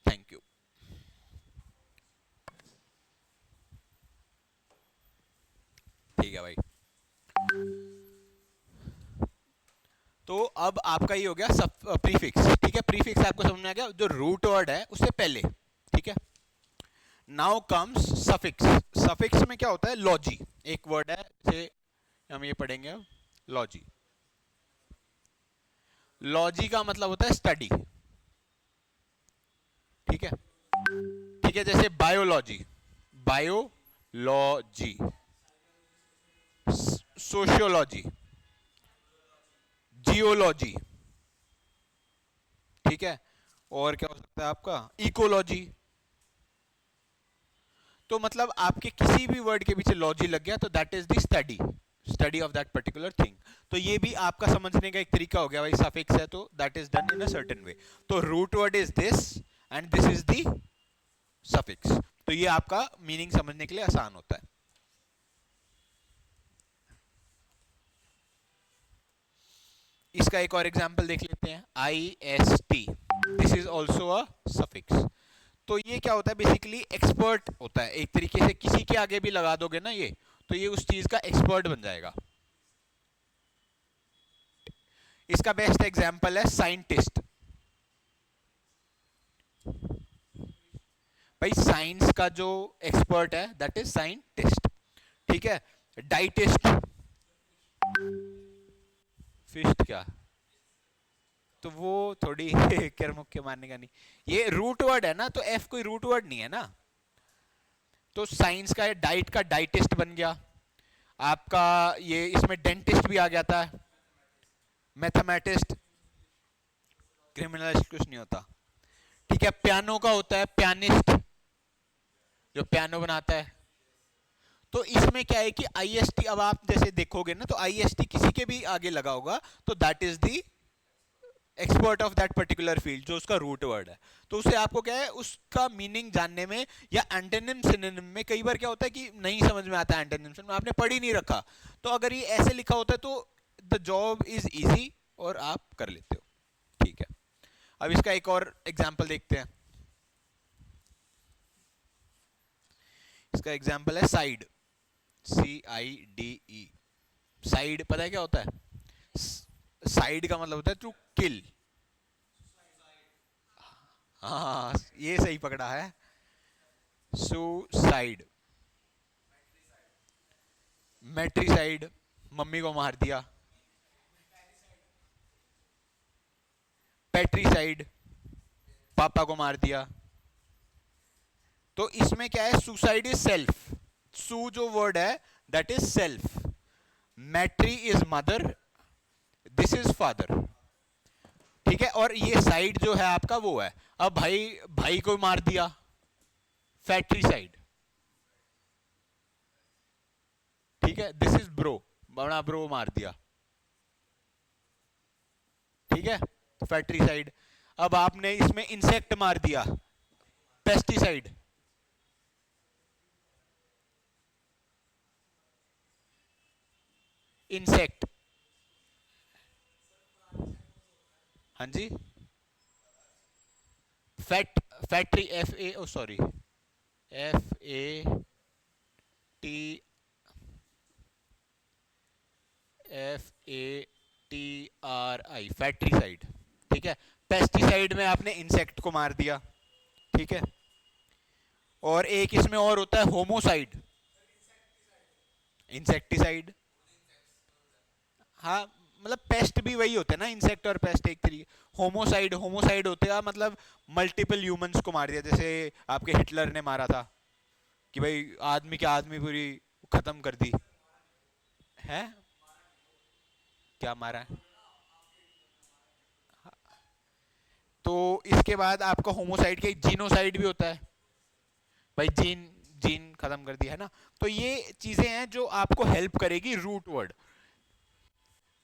Thank you. ठीक है भाई। तो अब आपका ये हो गया सब प्रीफिक्स। ठीक है, प्रीफिक्स आपको समझ में आ गया, जो रूट वर्ड है उससे पहले। ठीक है, नाउ कम्स सफिक्स। सफिक्स में क्या होता है? लॉजी। एक वर्ड है, जैसे हम ये पढ़ेंगे लॉजी। लॉजी का मतलब होता है स्टडी। ठीक है, ठीक है, जैसे बायोलॉजी, बायोलॉजी, सोशियोलॉजी, जियोलॉजी। ठीक है, और क्या हो सकता है आपका? इकोलॉजी। तो मतलब आपके किसी भी वर्ड के पीछे लॉजी लग गया तो that is the study, study of that particular thing. तो ये भी आपका समझने का एक तरीका हो गया भाई, सफिक्स है तो that is done in a certain way. तो root word is this and this is the suffix. तो ये आपका मीनिंग समझने के लिए आसान होता है। इसका एक और एग्जांपल देख लेते हैं, I S T, this is also a suffix. तो ये क्या होता है? बेसिकली एक्सपर्ट होता है एक तरीके से, किसी के आगे भी लगा दोगे ना ये, तो ये उस चीज का एक्सपर्ट बन जाएगा। इसका बेस्ट एग्जांपल है साइंटिस्ट। भाई साइंस का जो एक्सपर्ट है दैट इज साइंटिस्ट। ठीक है, डाइटिस्ट, फिस्ट क्या? तो वो थोड़ी कर मुक्के मारने का नहीं, ये रूट वर्ड है ना, तो एफ कोई रूट वर्ड नहीं है ना। तो साइंस का डाइट का डाइटिस्ट बन गया आपका। ये इसमें डेंटिस्ट भी आ गया था, मैथमेटिस्ट, क्रिमिनलिस्ट कुछ नहीं होता। ठीक है, पियानो का होता है पियानिस्ट, जो पियानो बनाता है। तो इसमें क्या है कि आईएसटी, अब आप जैसे देखोगे ना तो आईएसटी किसी के भी आगे लगा होगा तो that is the expert of that particular field, जो उसका रूट वर्ड है। तो उससे आपको क्या है, उसका मीनिंग जानने में या एंटोनिम सिनोनिम में कई बार क्या होता है कि नहीं समझ में आता है, एंटोनिम सिनोनिम आपने पढ़ ही नहीं रखा, तो अगर ये ऐसे लिखा होता है तो द जॉब इज इजी और आप कर लेते हो। ठीक है, अब इसका एक और एग्जाम्पल देखते हैं। इसका एग्जाम्पल है साइड, CIDE। साइड पता है क्या होता है? साइड का मतलब होता है टू किल। हाँ, ये सही पकड़ा है, सुसाइड। मेट्रीसाइड, मम्मी को मार दिया। पेट्रीसाइड, पापा को मार दिया। तो इसमें क्या है, सुसाइड इज सेल्फ, सू जो वर्ड है that is self, matri is mother, this is father, ठीक है। और ये साइड जो है आपका वो है, अब भाई भाई को मार दिया, फैक्ट्री साइड, ठीक है, दिस इज ब्रो, बड़ा ब्रो मार दिया, ठीक है, फैक्ट्री साइड। अब आपने इसमें इंसेक्ट मार दिया, पेस्टिसाइड, इंसेक्ट, हाँ जी, factory, F A, oh sorry, F A T, F A T R I, fratricide, ठीक है। पेस्टिसाइड में आपने इंसेक्ट को मार दिया, ठीक है। और एक इसमें और होता है होमोसाइड, इंसेक्टिसाइड, हाँ मतलब पेस्ट भी वही होते हैं ना, इंसेक्ट और पेस्ट एक तरीके। होमोसाइड, होमोसाइड होते हैं मतलब मल्टीपल ह्यूमंस को मार दिया, जैसे आपके हिटलर ने मारा था कि भाई आदमी के आदमी पूरी खत्म कर दी है, क्या मारा है। तो इसके बाद आपका होमोसाइड के जीनोसाइड भी होता है, भाई जीन, जीन खत्म कर दिया है ना। तो ये चीजें हैं जो आपको हेल्प करेगी रूट वर्ड।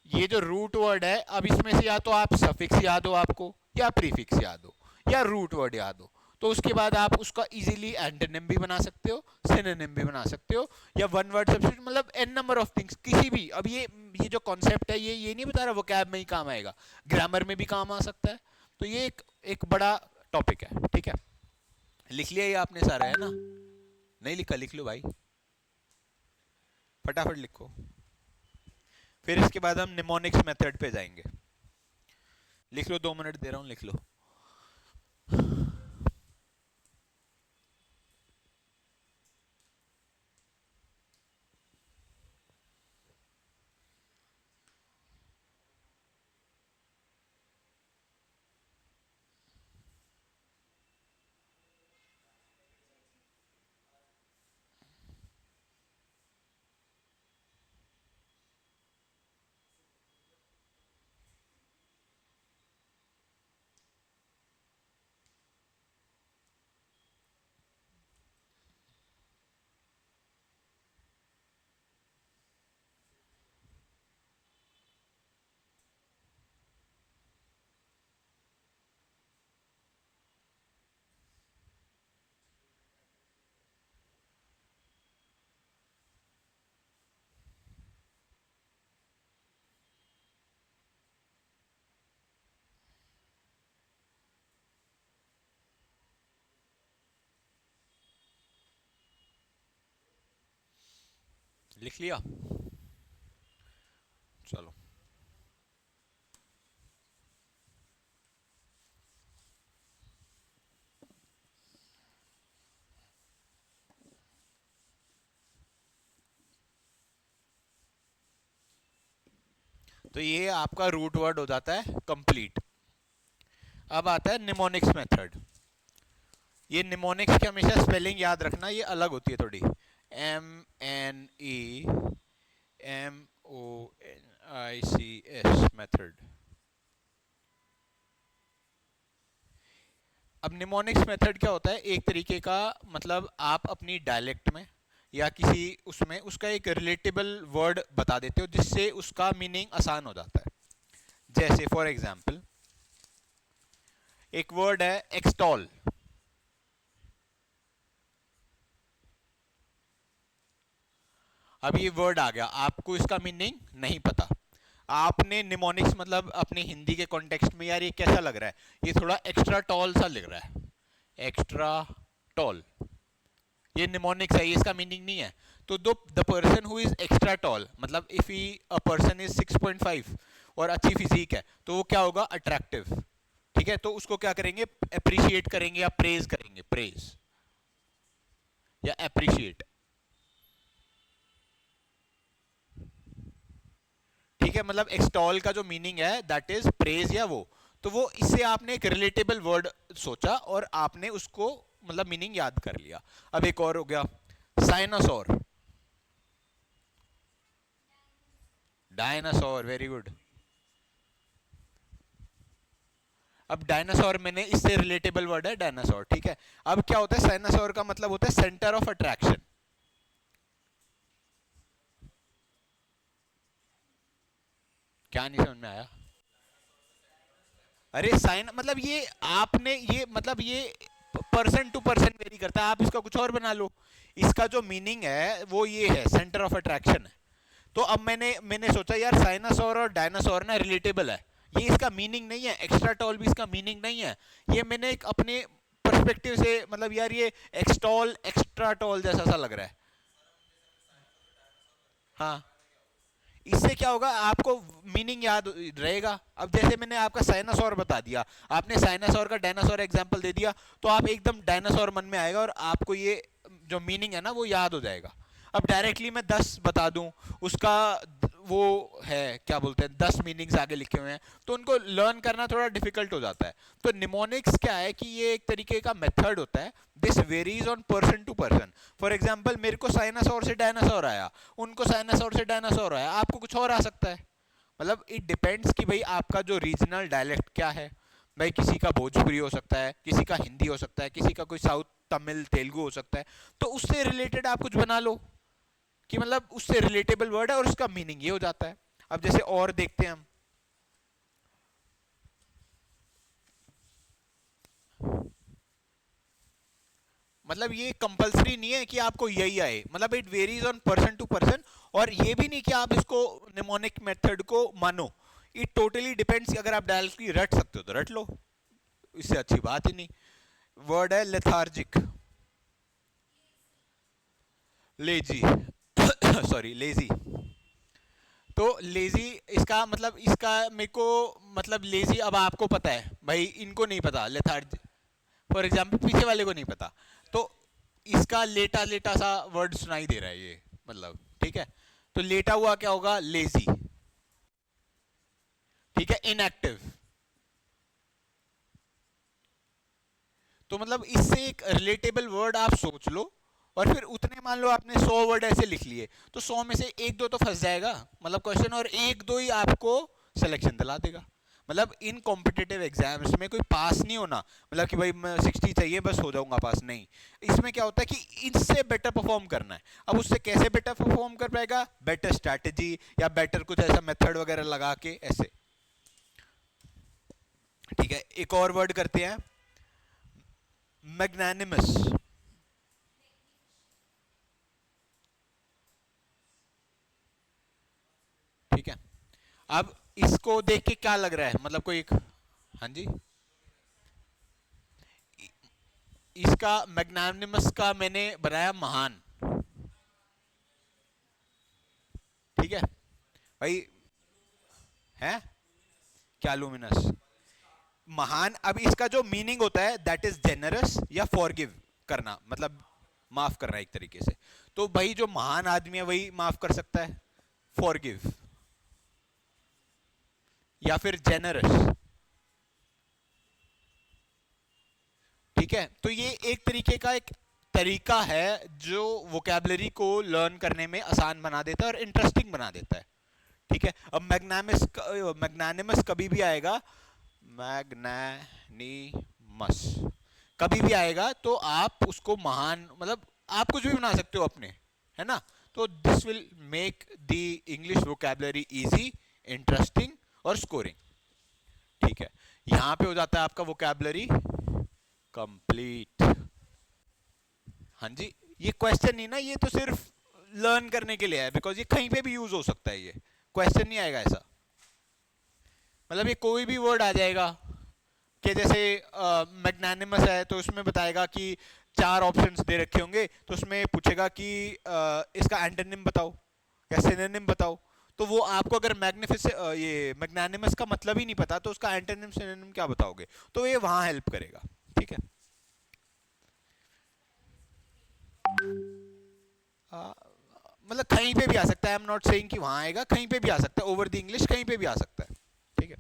ये जो रूट वर्ड है, अब इसमें से या तो आप सफिक्स याद हो आपको, या प्रीफिक्स याद हो, या रूट वर्ड याद हो, तो उसके बाद आप उसका इजीली एंटोनिम भी बना सकते हो, सिनोनिम भी बना सकते हो, या वन वर्ड सब्स्टिट्यूट, मतलब एन नंबर ऑफ थिंग्स, किसी भी। अब ये जो कॉन्सेप्ट है, ये नहीं बता रहा वोकैब में ही काम आएगा, ग्रामर में भी काम आ सकता है। तो ये एक बड़ा टॉपिक है, ठीक है। लिख लिया ये आपने सारा, है ना? नहीं लिखा, लिख लो भाई, फटाफट लिखो। फिर इसके बाद हम निमोनिक्स मेथड पे जाएंगे। लिख लो, 2 मिनट दे रहा हूं, लिख लो। लिख लिया, चलो। तो ये आपका रूट वर्ड हो जाता है कंप्लीट। अब आता है निमोनिक्स मेथड। ये निमोनिक्स की हमेशा स्पेलिंग याद रखना, ये अलग होती है थोड़ी, MENEMONICS मेथड। अब निमोनिक्स मेथड क्या होता है, एक तरीके का, मतलब आप अपनी डायलेक्ट में या किसी उसमें उसका एक रिलेटेबल वर्ड बता देते हो, जिससे उसका मीनिंग आसान हो जाता है। जैसे फॉर एग्जाम्पल, एक वर्ड है एक्सटॉल, अब ये वर्ड आ गया, आपको इसका मीनिंग नहीं पता, आपने निमोनिक्स मतलब अपने हिंदी के कॉन्टेक्स्ट में, यार ये कैसा लग रहा है, ये थोड़ा एक्स्ट्रा टॉल सा लग रहा है, एक्स्ट्रा टॉल, ये निमोनिक्स है, ये इसका मीनिंग नहीं है। तो the person who is extra tall, मतलब if he a person is 6.5 और अच्छी फिजिक है, तो वो क्या होगा, अट्रैक्टिव, ठीक है। तो उसको क्या करेंगे, अप्रिशिएट करेंगे या प्रेज करेंगे, प्रेज या अप्रिशिएट, ठीक है। मतलब एक्सटॉल का जो मीनिंग है दैट इज प्रेज या वो, तो वो इससे आपने एक रिलेटेबल वर्ड सोचा और आपने उसको मतलब मीनिंग याद कर लिया। अब एक और हो गया, साइनासोर। Dinosaur, very good. अब डायनासोर मैंने, इससे रिलेटेबल वर्ड है डायनासोर, ठीक है। अब क्या होता है, साइनासोर का मतलब होता है सेंटर ऑफ अट्रैक्शन। क्या नहीं समझ में आया? अरे साइन मतलब ये आपने ये मतलब ये पर्सन टू पर्सन वेरी करता है, आप इसका कुछ और बना लो। इसका जो मीनिंग है वो ये है, सेंटर ऑफ अट्रैक्शन है। तो अब मैंने मैंने सोचा यार साइनासोर और डायनासोर ना रिलेटेबल है, ये इसका मीनिंग नहीं है, एक्स्ट्रा टॉल भी इसका मीनिंग नहीं है। ये मैंने एक अपने पर्सपेक्टिव से मतलब यार ये एक्सटॉल एक्स्ट्रा टॉल जैसा सा लग रहा है। हाँ, इससे क्या होगा, आपको मीनिंग याद रहेगा। अब जैसे मैंने आपका साइनासोर बता दिया, आपने साइनासोर का डायनासोर एग्जांपल दे दिया, तो आप एकदम डायनासोर मन में आएगा और आपको ये जो मीनिंग है ना वो याद हो जाएगा। अब डायरेक्टली मैं 10 बता दूं, उसका वो है क्या बोलते हैं, 10 मीनिंग्स आगे लिखे हुए हैं, तो उनको लर्न करना थोड़ा डिफिकल्ट हो जाता है। तो निमोनिक्स क्या है कि ये एक तरीके का मेथड होता है, this varies on person to person. For example मेरे को साइनासोर से डायनासोर आया, उनको साइनासोर से डायनासोर आया, आपको कुछ और आ सकता है। मतलब इट डिपेंड्स कि भाई आपका जो रीजनल डायलेक्ट क्या है। भाई किसी का भोजपुरी हो सकता है, किसी का हिंदी हो सकता है, किसी का कोई साउथ तमिल तेलुगु हो सकता है। तो उससे रिलेटेड आप कुछ बना लो कि मतलब उससे रिलेटेबल वर्ड है और उसका मीनिंग ये हो जाता है। अब जैसे और देखते हैं हम, मतलब ये कंपलसरी नहीं है कि आपको यही आए, मतलब it varies on person to person. और ये भी नहीं कि आप इसको निमोनिक मेथड को मानो, इट टोटली डिपेंड्स। अगर आप डायरेक्टली रट सकते हो तो रट लो, इससे अच्छी बात ही नहीं। वर्ड है लेथार्जिक, लेजी सॉरी लेजी। तो लेजी, इसका मतलब इसका मेरे को मतलब लेजी, अब आपको पता है भाई, इनको नहीं पता लेथार्ज, फॉर एग्जाम्पल पीछे वाले को नहीं पता, तो इसका लेटा लेटा सा वर्ड सुनाई दे रहा है ये, मतलब ठीक है। तो लेटा हुआ क्या होगा, लेजी, ठीक है, इनएक्टिव। तो मतलब इससे एक रिलेटेबल वर्ड आप सोच लो, और फिर उतने मान लो आपने 100 वर्ड ऐसे लिख लिए, तो 100 में से एक दो तो फंस जाएगा मतलब क्वेश्चन, और एक दो ही आपको सिलेक्शन दिला देगा। मतलब इन कॉम्पिटिटिव एग्जाम्स में कोई पास नहीं होना, मतलब कि भाई मैं 60 चाहिए बस हो जाऊंगा पास, नहीं। इसमें क्या होता है कि इससे बेटर परफॉर्म करना है। अब उससे कैसे बेटर परफॉर्म कर पाएगा, बेटर स्ट्रैटेजी या बेटर कुछ ऐसा मेथड वगैरह लगा के ऐसे। ठीक है, एक और वर्ड करते हैं, मैग्नानिमस। ठीक है, अब इसको देख के क्या लग रहा है, मतलब कोई एक, हाँ जी, इसका मैग्नानिमस का मैंने बनाया महान। ठीक है भाई, है क्या लुमिनस, महान। अब इसका जो मीनिंग होता है दैट इज जेनरस या फॉरगिव करना, मतलब माफ करना एक तरीके से। तो भाई जो महान आदमी है वही माफ कर सकता है, फॉरगिव या फिर जेनरस। ठीक है, तो ये एक तरीके का एक तरीका है जो वोकैबलरी को लर्न करने में आसान बना देता है और इंटरेस्टिंग बना देता है। ठीक है, अब मैग्नानिमस कभी भी आएगा, मैग्नानिमस कभी भी आएगा तो आप उसको महान, मतलब आप कुछ भी बना सकते हो अपने, है ना। तो this will make the English vocabulary easy, interesting और स्कोरिंग। ठीक है, यहां पे हो जाता है आपका वोकैबलरी कंप्लीट। हाँ जी, ये क्वेश्चन नहीं ना, ये तो सिर्फ लर्न करने के लिए है, बिकॉज ये कहीं पे भी यूज हो सकता है, ये क्वेश्चन नहीं आएगा ऐसा। मतलब ये कोई भी वर्ड आ जाएगा कि जैसे मैग्नानिमस है तो उसमें बताएगा कि 4 ऑप्शंस दे रखे होंगे, तो उसमें पूछेगा कि इसका एंटोनिम बताओ या सिनोनिम बताओ। तो वो आपको अगर मैग्निफिस ये मैग्नानिमस का मतलब ही नहीं पता तो उसका एंटोनिम सिनोनिम क्या बताओगे, तो ये वहां हेल्प करेगा। ठीक है, मतलब कहीं पे भी आ सकता है, आई एम नॉट सेइंग कि वहां आएगा, कहीं पे भी आ सकता है, ओवर द इंग्लिश कहीं पे भी आ सकता है। ठीक है,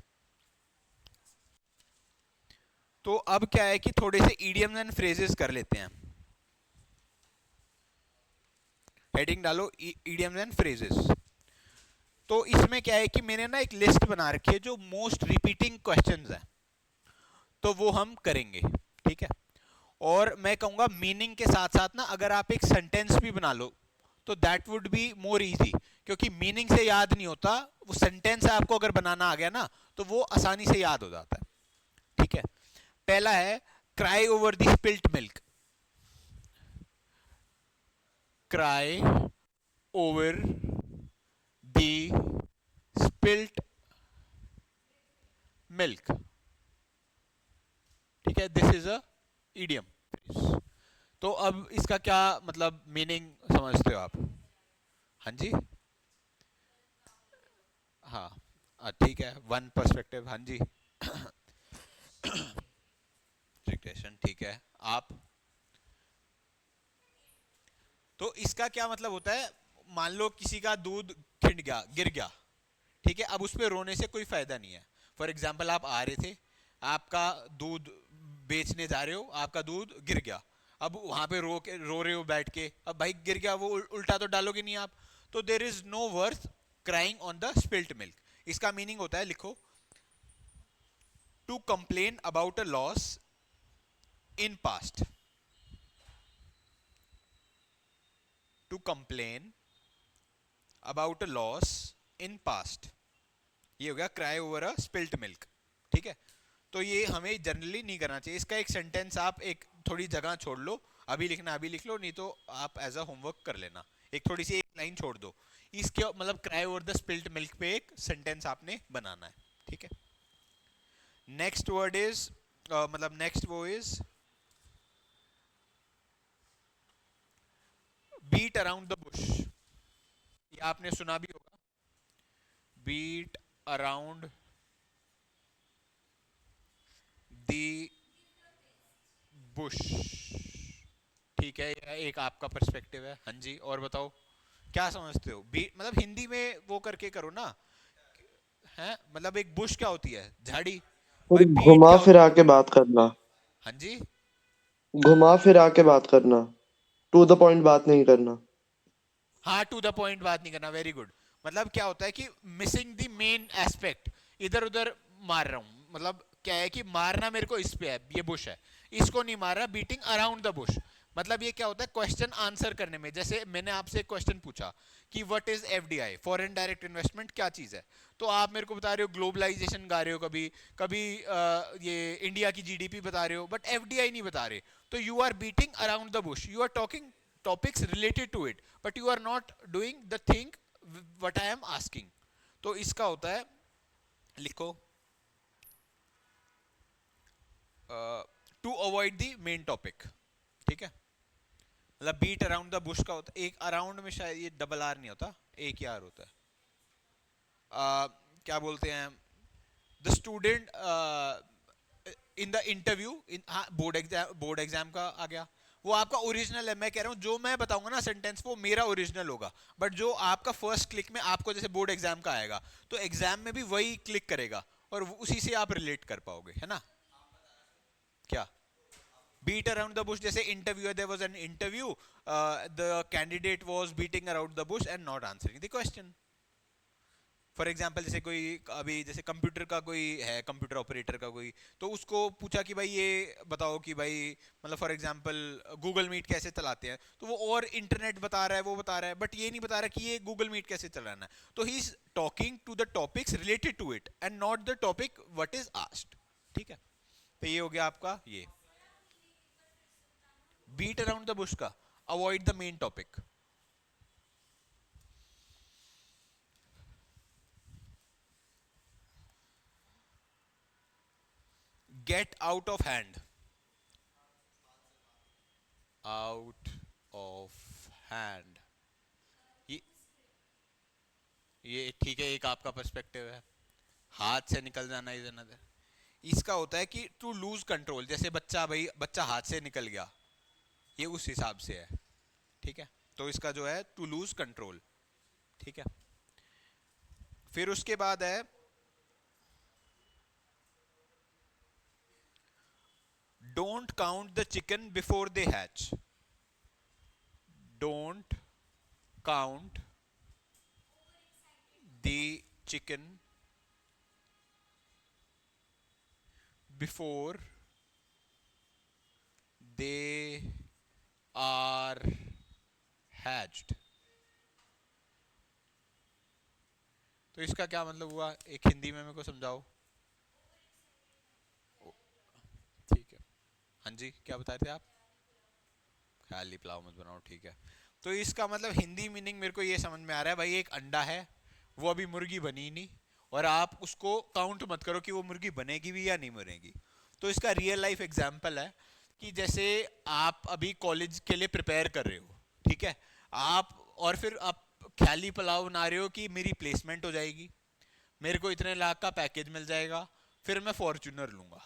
तो अब क्या है कि थोड़े से इडियम्स एंड फ्रेजेस कर लेते हैं। हेडिंग डालो इडियम्स एंड फ्रेजेस। तो इसमें क्या है कि मैंने ना एक लिस्ट बना रखी है जो मोस्ट रिपीटिंग क्वेश्चंस हैं, तो वो हम करेंगे, ठीक है। और मैं कहूंगा मीनिंग के साथ साथ ना अगर आप एक सेंटेंस भी बना लो तो that would be more easy, क्योंकि मीनिंग से याद नहीं होता, वो सेंटेंस आपको अगर बनाना आ गया ना तो वो आसानी से याद हो जाता है, ठीक है। पहला है cry over the spilt milk. Cry over the spilt milk, ठीक है, दिस इज अ इडियम। तो अब इसका क्या मतलब मीनिंग समझते हो आप? हाँ जी, हाँ, ठीक है, वन पर्सपेक्टिव, हाँ जी। डिक्टेशन, ठीक है। आप, तो इसका क्या मतलब होता है, मान लो किसी का दूध छिड़ गया, गिर गया, ठीक है, अब उस पर रोने से कोई फायदा नहीं है। फॉर एग्जाम्पल आप आ रहे थे, आपका दूध बेचने जा रहे हो, आपका दूध गिर गया, अब वहां पे रो रहे हो बैठ के, अब भाई गिर गया, वो उल्टा तो डालोगे नहीं आप। तो there is no worth crying on the spilt milk. इसका मीनिंग होता है, लिखो, to complain about a loss in past. To complain about a loss in past, ये हो गया cry over a spilt milk, ठीक है। तो ये हमें जनरली नहीं करना चाहिए। इसका एक सेंटेंस आप एक थोड़ी जगह छोड़ लो, अभी लिखना अभी लिख लो, नहीं तो आप एज अ होमवर्क कर लेना, एक थोड़ी सी एक लाइन छोड़ दो, इसके मतलब cry over the spilt milk पे एक सेंटेंस आपने बनाना है, ठीक है। नेक्स्ट वर्ड इज, मतलब नेक्स्ट वो is beat around the bush. ये आपने सुना भी होगा, बीट अराउंड द बुश, ठीक है, यह एक आपका पर्सपेक्टिव है, हाँ जी। और बताओ क्या समझते हो, बीट मतलब हिंदी में वो करके करो ना, है मतलब एक बुश क्या होती है, झाड़ी, भाई थोड़ी बीट घुमा क्या फिरा होती है? के बात करना। हाँ जी, घुमा फिरा के बात करना। टू द पॉइंट बात नहीं करना। हाँ, टू द पॉइंट बात नहीं करना, वेरी गुड। मतलब क्या होता है कि मिसिंग द मेन एस्पेक्ट, इधर उधर मार रहा हूँ, मतलब क्या है कि मारना मेरे को इस पे है, ये बुश है, इसको नहीं मार रहा, बीटिंग अराउंड द बुश। मतलब ये क्या होता है, क्वेश्चन आंसर करने में, जैसे मैंने आपसे एक क्वेश्चन पूछा कि what is FDI, foreign direct investment क्या चीज है, तो आप मेरे को बता रहे हो ग्लोबलाइजेशन गा रहे हो, कभी कभी ये इंडिया की जीडीपी बता रहे हो, बट एफडीआई नहीं बता रहे। तो you are beating around the bush, you are talking topics related to it, but you are not doing the thing what I am asking। तो इसका होता है, लिखो, to avoid the main topic, ठीक है। मतलब बीट अराउंड द बुश का होता है, एक अराउंड में शायद ये डबल आर नहीं होता, एक ही आर होता है। क्या बोलते हैं, the student in the interview in, हाँ, बोर्ड एग्जाम का आ गया, वो आपका ओरिजिनल है। मैं कह रहा हूँ जो मैं बताऊंगा ना सेंटेंस वो मेरा ओरिजिनल होगा, बट जो आपका फर्स्ट क्लिक में आपको जैसे बोर्ड एग्जाम का आएगा, तो एग्जाम में भी वही क्लिक करेगा और उसी से आप रिलेट कर पाओगे, है ना। क्या बीट अराउंड द बुश, जैसे interview, there was an interview, the candidate was beating around the bush and not answering the question. For example जैसे कोई, अभी जैसे कंप्यूटर का कोई है, कंप्यूटर ऑपरेटर का कोई, तो उसको पूछा कि भाई ये बताओ कि भाई, मतलब फॉर एग्जाम्पल गूगल मीट कैसे चलाते हैं, तो वो और इंटरनेट बता रहा है, वो बता रहा है, बट ये नहीं बता रहा कि ये गूगल मीट कैसे चलाना है। तो he is talking to the topics related to it and not the topic what is asked, ठीक है। तो ये हो गया आपका ये बीट अराउंड द बुश का, avoid the main topic. Get out of hand, out of hand, ये ये ठीक है, एक आपका पर्सपेक्टिव है, हाथ से निकल जाना इज अनदर। इसका होता है कि टू लूज कंट्रोल, जैसे बच्चा, भाई बच्चा हाथ से निकल गया, ये उस हिसाब से है, ठीक है। तो इसका जो है टू लूज कंट्रोल, ठीक है। फिर उसके बाद है don't count the chicken before they hatch. Don't count the chicken before they are hatched. तो इसका क्या मतलब हुआ, एक हिंदी में मेरे को समझाओ. ठीक है. हाँ जी, क्या बता रहे थे आप? खाली पुलाव मत बनाओ, ठीक है. तो इसका मतलब हिंदी मीनिंग मेरे को ये समझ में आ रहा है भाई, एक अंडा है, वो अभी मुर्गी बनी नहीं, और आप उसको काउंट मत करो कि वो मुर्गी बनेगी भी या नहीं बनेगी. तो इसका रियल लाइफ एग्जांपल है कि जैसे आप अभी कॉलेज के लिए प्रिपेयर कर रहे हो, ठीक है, आप, और फिर आप ख्याली पुलाव बना रहे हो कि मेरी प्लेसमेंट हो जाएगी, मेरे को इतने लाख का पैकेज मिल जाएगा, फिर मैं फॉर्च्यूनर लूंगा.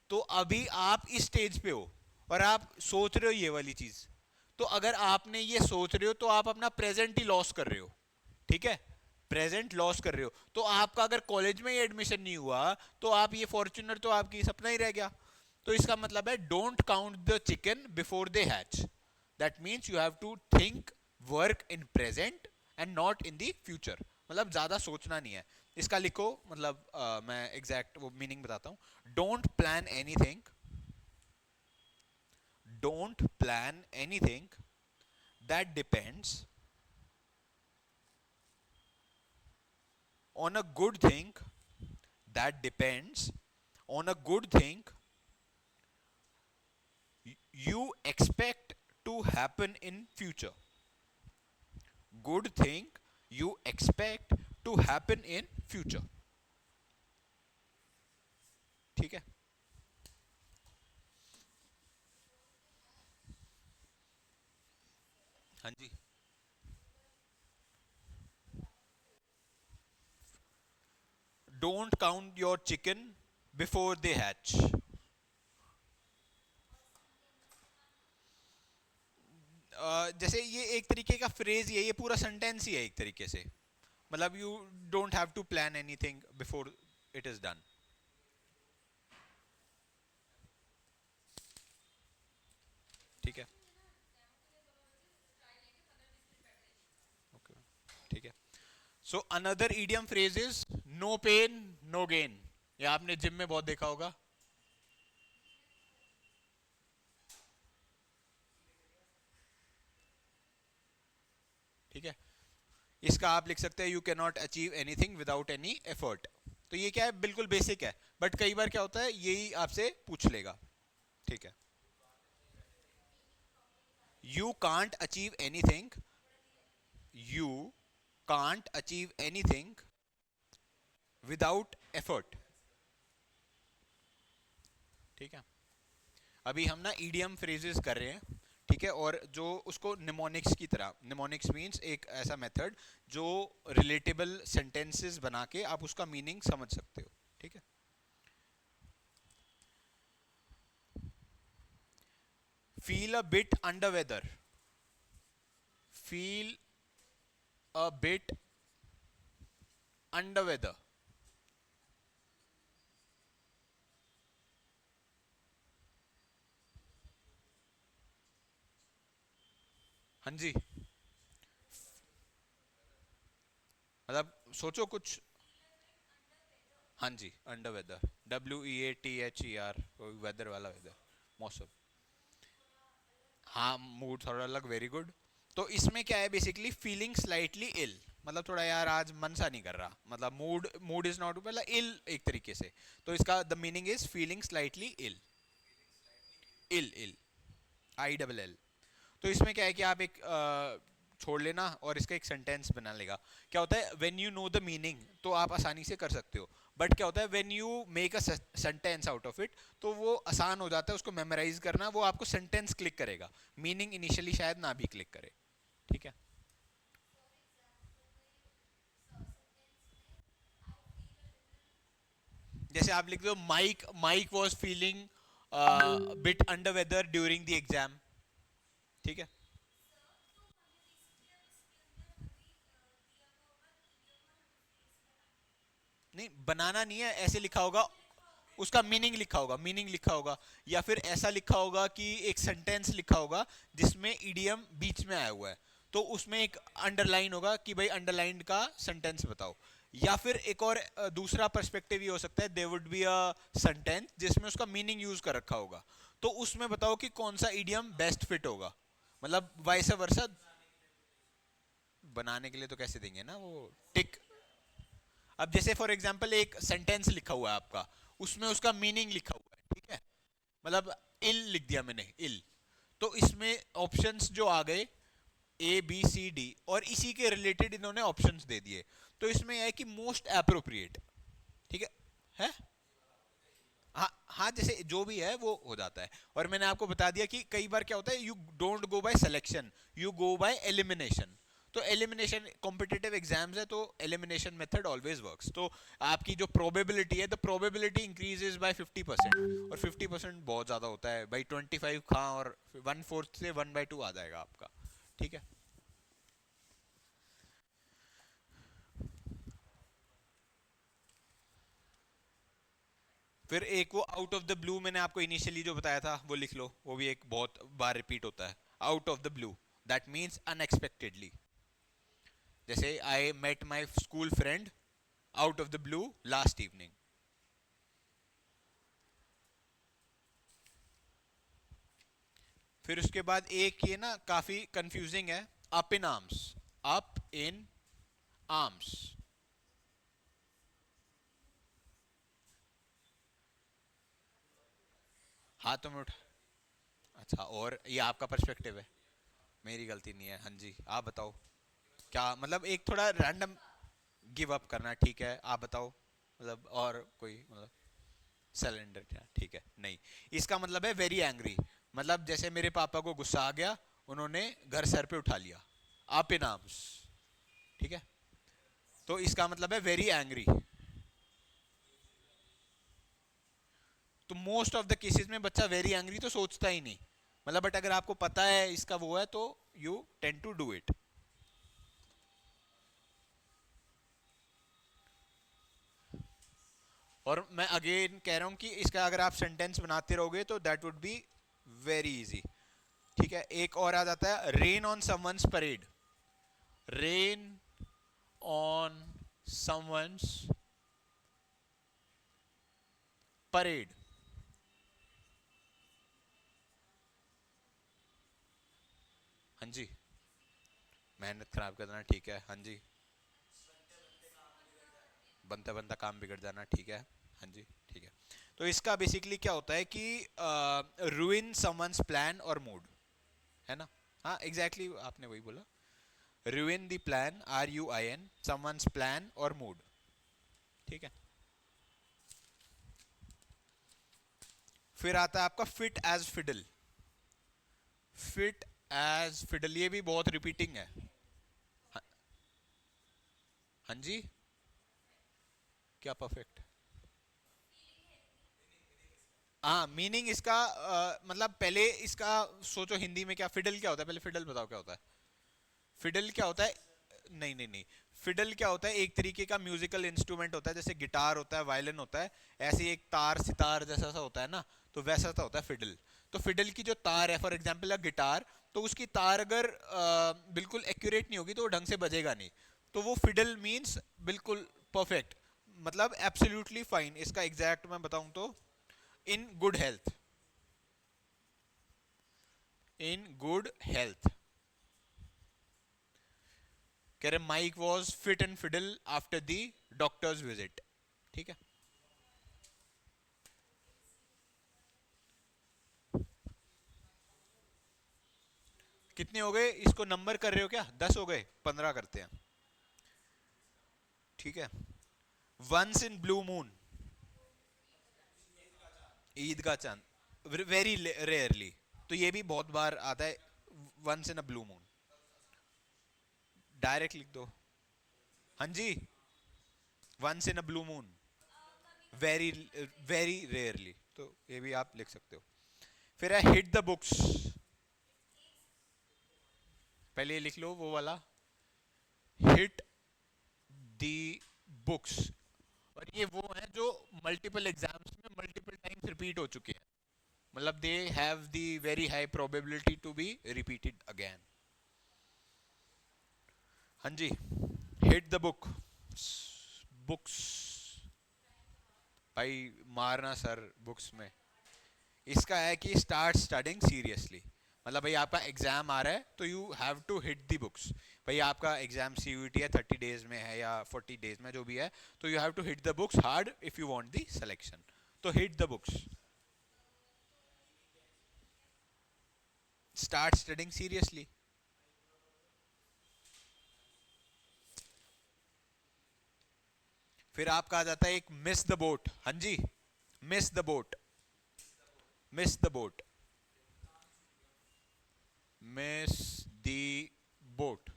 तो अभी आप इस स्टेज पे हो और आप सोच रहे हो ये वाली चीज. तो अगर आपने ये सोच रहे हो तो आप अपना प्रेजेंट ही लॉस कर रहे हो. ठीक है, प्रेजेंट लॉस कर रहे हो. तो आपका अगर कॉलेज में ही एडमिशन नहीं हुआ तो आप ये फॉर्च्यूनर तो आपकी सपना ही रह गया. तो इसका मतलब है don't count the chicken before they hatch. That means you have to think, work in present and not in the future. मतलब ज्यादा सोचना नहीं है. इसका लिखो, मतलब मैं एग्जैक्ट वो मीनिंग बताता हूँ. Don't plan anything, don't plan anything that depends on a good thing, that depends on a good thing you expect to happen in future. Good thing you expect to happen in future. ठीक है. हाँ जी. Don't count your chicken before they hatch. जैसे ये एक तरीके का phrase ही है, ये पूरा सेंटेंस ही है एक तरीके से. मतलब you don't have to plan anything before it is done. ठीक है. ओके, ठीक है. So another idiom phrase is no pain no gain. ये आपने जिम में बहुत देखा होगा. ठीक है. इसका आप लिख सकते हैं you can not achieve anything without any effort. तो ये क्या है, बिल्कुल बेसिक है, बट कई बार क्या होता है यही आपसे पूछ लेगा. ठीक है. You can't achieve anything, you can't achieve anything without effort. ठीक है. अभी हम ना ईडियम फ्रेजेस कर रहे हैं. ठीक है. और जो उसको निमोनिक्स की तरह, निमोनिक्स मींस एक ऐसा मेथड जो रिलेटेबल सेंटेंसेस बना के आप उसका मीनिंग समझ सकते हो. ठीक है. Feel a bit under weather. Feel a bit under weather. हाँ जी. मतलब सोचो कुछ. हाँ जी, अंडर वेदर, WEATHER, वेदर वाला वेदर, मौसम. हाँ, मूड थोड़ा अलग, वेरी गुड. तो इसमें क्या है बेसिकली, फीलिंग स्लाइटली इल. मतलब थोड़ा यार आज मन सा नहीं कर रहा, मतलब मूड, मूड इज नॉट, मतलब इल एक तरीके से. तो इसका the meaning is feeling slightly ill. Ill, ill, ILL. तो इसमें क्या है कि आप एक छोड़ लेना और इसका एक सेंटेंस बना लेगा. क्या होता है, when you know the meaning तो आप आसानी से कर सकते हो. बट क्या होता है, when you make a sentence out of it, तो वो आसान हो जाता है उसको मेमोराइज करना. वो आपको सेंटेंस क्लिक करेगा, मीनिंग इनिशियली शायद ना भी क्लिक करे. ठीक है. जैसे आप लिख दो Mike, Mike was feeling bit under weather during the exam. ठीक है. नहीं, बनाना नहीं है, ऐसे लिखा होगा. उसका मीनिंग लिखा होगा, मीनिंग लिखा होगा, या फिर ऐसा लिखा होगा कि एक सेंटेंस लिखा होगा जिसमें ईडीएम बीच में आया हुआ है, तो उसमें एक अंडरलाइन होगा कि भाई अंडरलाइन का सेंटेंस बताओ। या फिर एक और दूसरा पर्सपेक्टिव ये हो सकता है, there would be a sentence जिसमें उसका मीनिंग यूज कर रखा होगा, तो उसमें बताओ कि कौन सा ईडीएम बेस्ट फिट होगा, मतलब वाइस वर्सा। बनाने के लिए तो कैसे देंगे ना वो टिक। अब जैसे फॉर एग्जांपल एक सेंटेंस लिखा हुआ है आपका, उसमें उसका मीनिंग लिखा हुआ है, ठीक है, मतलब इल लिख दिया मैंने, इल, तो इसमें ऑप्शंस जो आ गए ए बी सी डी, और इसी के रिलेटेड इन्होंने ऑप्शंस दे दिए, तो इसमें यह है कि मोस्ट अप्रोप्रिएट, ठीक है। हाँ हाँ, जैसे जो भी है वो हो जाता है। और मैंने आपको बता दिया कि कई बार क्या होता है, you don't go by selection, you go by elimination. तो एलिमिनेशन कॉम्पिटिटिव एग्जाम्स है, तो एलिमिनेशन मेथड ऑलवेज वर्क्स। तो आपकी जो प्रोबेबिलिटी है, द प्रोबेबिलिटी इंक्रीजेज बाय 50%, और 50% बहुत ज़्यादा होता है भाई, 25 कहाँ, और 1/4 से 1/2 आ जाएगा आपका, ठीक है। फिर एक वो आउट ऑफ द ब्लू, मैंने आपको इनिशियली जो बताया था वो लिख लो, वो भी एक बहुत बार रिपीट होता है, out of the blue, that means unexpectedly. जैसे I met my school friend out of the blue last evening. फिर उसके बाद एक ये ना काफी कंफ्यूजिंग है, up in arms, up in arms. हाथों में उठा, अच्छा, और ये आपका पर्सपेक्टिव है, मेरी गलती नहीं है, हाँ जी, आप बताओ क्या मतलब, एक थोड़ा रैंडम गिव अप करना, ठीक है, आप बताओ, मतलब और कोई मतलब सिलेंडर, ठीक है, नहीं, इसका मतलब है वेरी एंग्री, मतलब जैसे मेरे पापा को गुस्सा आ गया, उन्होंने घर सर पे उठा लिया, अप इन आर्म्स, ठीक है, तो इसका मतलब है वेरी एंग्री। तो मोस्ट ऑफ द केसेस में बच्चा वेरी एंग्री तो सोचता ही नहीं, मतलब, बट अगर आपको पता है इसका वो है, तो you tend to do it. और मैं अगेन कह रहा हूं कि इसका अगर आप सेंटेंस बनाते रहोगे तो that would be very easy, ठीक है। एक और आ जाता है, rain on someone's parade, rain on someone's parade. हाँ जी, मेहनत खराब कर देना, ठीक है, हाँ जी, बनता बनता काम बिगड़ जाना, ठीक है, हाँ जी, ठीक है। तो इसका बेसिकली क्या होता है कि रूइन समवंस प्लान और मूड, है ना। हाँ एग्जैक्टली exactly, आपने वही बोला, ruin the plan, RUIN, someone's plan और मूड, ठीक है। फिर आता है आपका fit as fiddle, fit as fiddle, ये भी बहुत रिपीटिंग है। हाँ, हाँ जी, क्या परफेक्ट, हाँ मीनिंग इसका मतलब पहले इसका सोचो हिंदी में क्या, फिडल क्या होता है, पहले फिडल बताओ क्या होता है। फिडल क्या होता है, नहीं नहीं नहीं, फिडल क्या होता है, एक तरीके का म्यूजिकल इंस्ट्रूमेंट होता है, जैसे गिटार होता है, वायलिन होता है, ऐसे ही एक तार सितार जैसा सा होता है ना, तो वैसा सा होता है फिडल। तो फिडल की जो तार है, फॉर एग्जांपल अ गिटार, तो उसकी तार अगर बिल्कुल एक्यूरेट नहीं होगी तो वो ढंग से बजेगा नहीं, तो वो फिडल मीन्स बिल्कुल परफेक्ट, मतलब एब्सोल्युटली फाइन। इसका एग्जैक्ट मैं बताऊं तो in good health, in good health, कह रहे Mike was fit and fiddle after the doctor's visit, ठीक है। कितने हो गए, इसको नंबर कर रहे हो क्या, 10 हो गए, 15 करते हैं, ठीक है। Once in blue moon, Eid का चांद, वेरी रेयरली, तो ये भी बहुत बार आता है, once in a blue moon, direct लिख दो, हाँ जी, once in a blue moon, very very rarely, तो ये भी आप लिख सकते हो। फिर है हिट द बुक्स, पहले ये लिख लो वो वाला, हिट द बुक्स, और ये वो है जो मल्टीपल एग्जाम्स में रिपीट हो चुके हैं, मतलब they have the very high probability to be repeated again. हाँ जी, हिट द बुक, बुक्स, भाई मारना सर बुक्स में। इसका है कि स्टार्ट स्टडिंग सीरियसली, मतलब भाई आपका एग्जाम आ रहा है तो you have to hit the books. भाई आपका एग्जाम सीयूईटी है 30 डेज में है या 40 डेज में जो भी है, तो you have to hit the books hard if you want the selection. तो hit the books, start studying seriously. फिर आपका आ जाता है एक मिस द बोट। हाँ जी, miss the boat, miss the boat, miss the boat,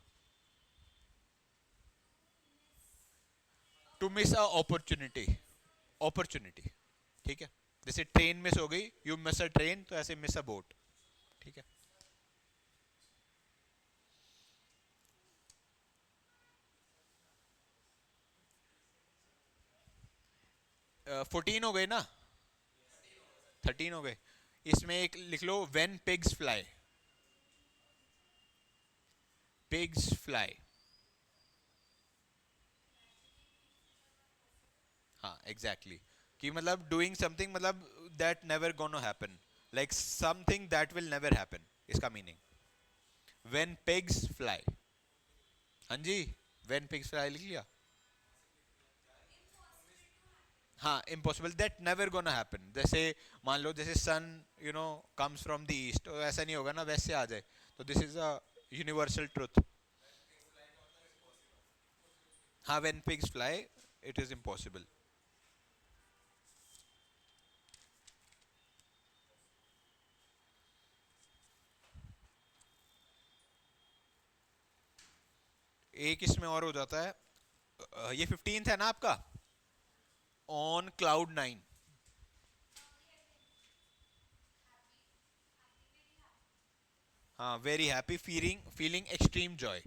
to miss a opportunity, opportunity, ठीक है। जैसे ट्रेन मिस हो गई, यू मिस अ ट्रेन, तो ऐसे मिस अ बोट, ठीक है। 14 हो गए ना, 13 हो गए। इसमें एक लिख लो, when pigs fly, pigs fly. हाँ एग्जैक्टली exactly. कि मतलब डूइंग समथिंग, मतलब that never gonna happen, like something that will never happen, इसका मीनिंग व्हेन पिग्स फ्लाई। हाँ जी, व्हेन पिग्स फ्लाई लिख लिया। हाँ, impossible, that never gonna happen. जैसे मान लो जैसे sun you know comes from the east, तो ऐसा नहीं होगा ना वेस्ट से आ जाए, तो this is a universal truth. हाँ, when pigs fly it is impossible. एक इसमें और हो जाता है, ये 15th है ना आपका, ऑन क्लाउड 9। हाँ, very happy, feeling feeling extreme Joy,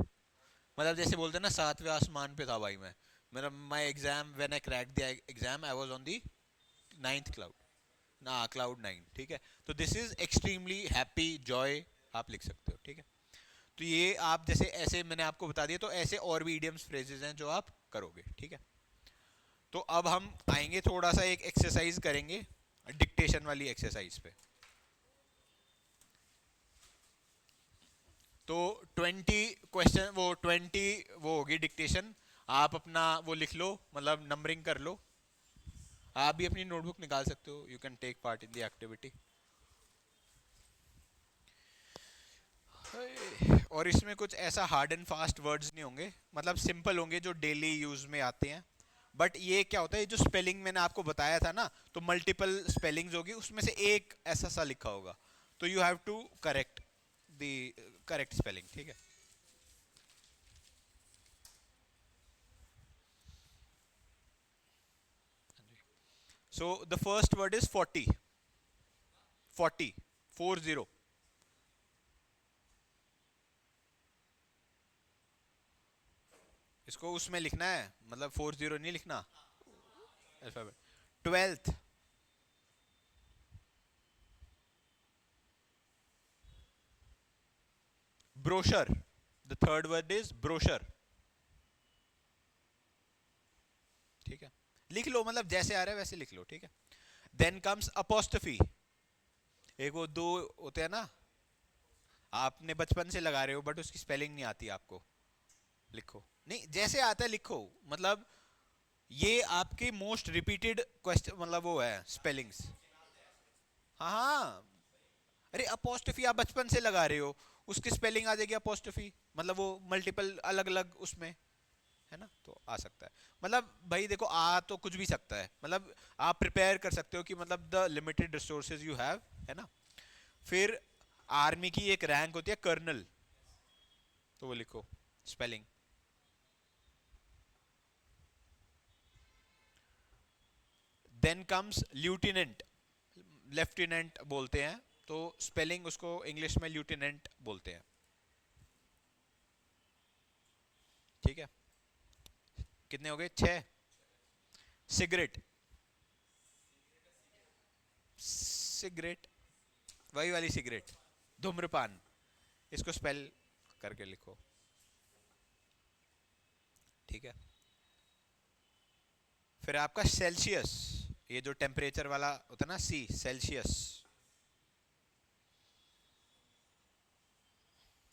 मतलब जैसे बोलते हैं ना सातवें आसमान पे था भाई मैं, मेरा my exam when I crack the exam I was on the 9th cloud, ना क्लाउड 9, ठीक है। तो this is extremely happy Joy, आप लिख सकते हो, ठीक है। तो ये आप जैसे ऐसे मैंने आपको बता दिया, तो ऐसे और भी इडियम्स फ्रेजेस हैं जो आप करोगे, ठीक है। तो अब हम आएंगे थोड़ा सा एक एक्सरसाइज करेंगे, डिक्टेशन वाली एक्सरसाइज पे। तो 20 क्वेश्चन, वो 20 वो होगी डिक्टेशन, आप अपना वो लिख लो, मतलब नंबरिंग कर लो। आप भी अपनी नोटबुक निकाल सकते हो, you can take part in the activity. और इसमें कुछ ऐसा हार्ड एंड फास्ट वर्ड्स नहीं होंगे, मतलब सिंपल होंगे जो डेली यूज में आते हैं। बट ये क्या होता है, जो स्पेलिंग मैंने आपको बताया था ना, तो मल्टीपल स्पेलिंग्स होगी, उसमें से एक ऐसा सा लिखा होगा, तो you have to correct the correct spelling, ठीक है। So the first word is 40, 40, 40। इसको उसमें लिखना है, मतलब 40 नहीं लिखना, alphabet. 12th, brochure, the third word is brochure, ठीक है। लिख लो, मतलब जैसे आ रहा है वैसे लिख लो, ठीक है। देन कम्स अपोस्टफी, एक वो दो होते हैं ना, आपने बचपन से लगा रहे हो बट उसकी स्पेलिंग नहीं आती आपको, लिखो, नहीं जैसे आता है लिखो, मतलब ये आपके मोस्ट रिपीटेड क्वेश्चन, मतलब वो है स्पेलिंग्स। हाँ हाँ, अरे अपोस्टफी आप बचपन से लगा रहे हो, उसकी स्पेलिंग आ जाएगी अपोस्टफी, मतलब वो मल्टीपल अलग अलग उसमें है ना, तो आ सकता है। मतलब भाई देखो, आ तो कुछ भी सकता है, मतलब आप प्रिपेयर कर सकते हो कि मतलब the limited resources you have, है ना। फिर आर्मी की एक रैंक होती है कर्नल, तो वो लिखो spelling. Then comes lieutenant, lieutenant बोलते हैं, तो स्पेलिंग उसको इंग्लिश में ल्यूटिनेंट बोलते हैं, ठीक है। कितने हो गए, 6। सिगरेट, सिगरेट, वही वाली सिगरेट, धूम्रपान, इसको स्पेल करके लिखो। ठीक है। फिर आपका सेल्सियस, ये जो टेम्परेचर वाला होता है ना, सी, सेल्सियस।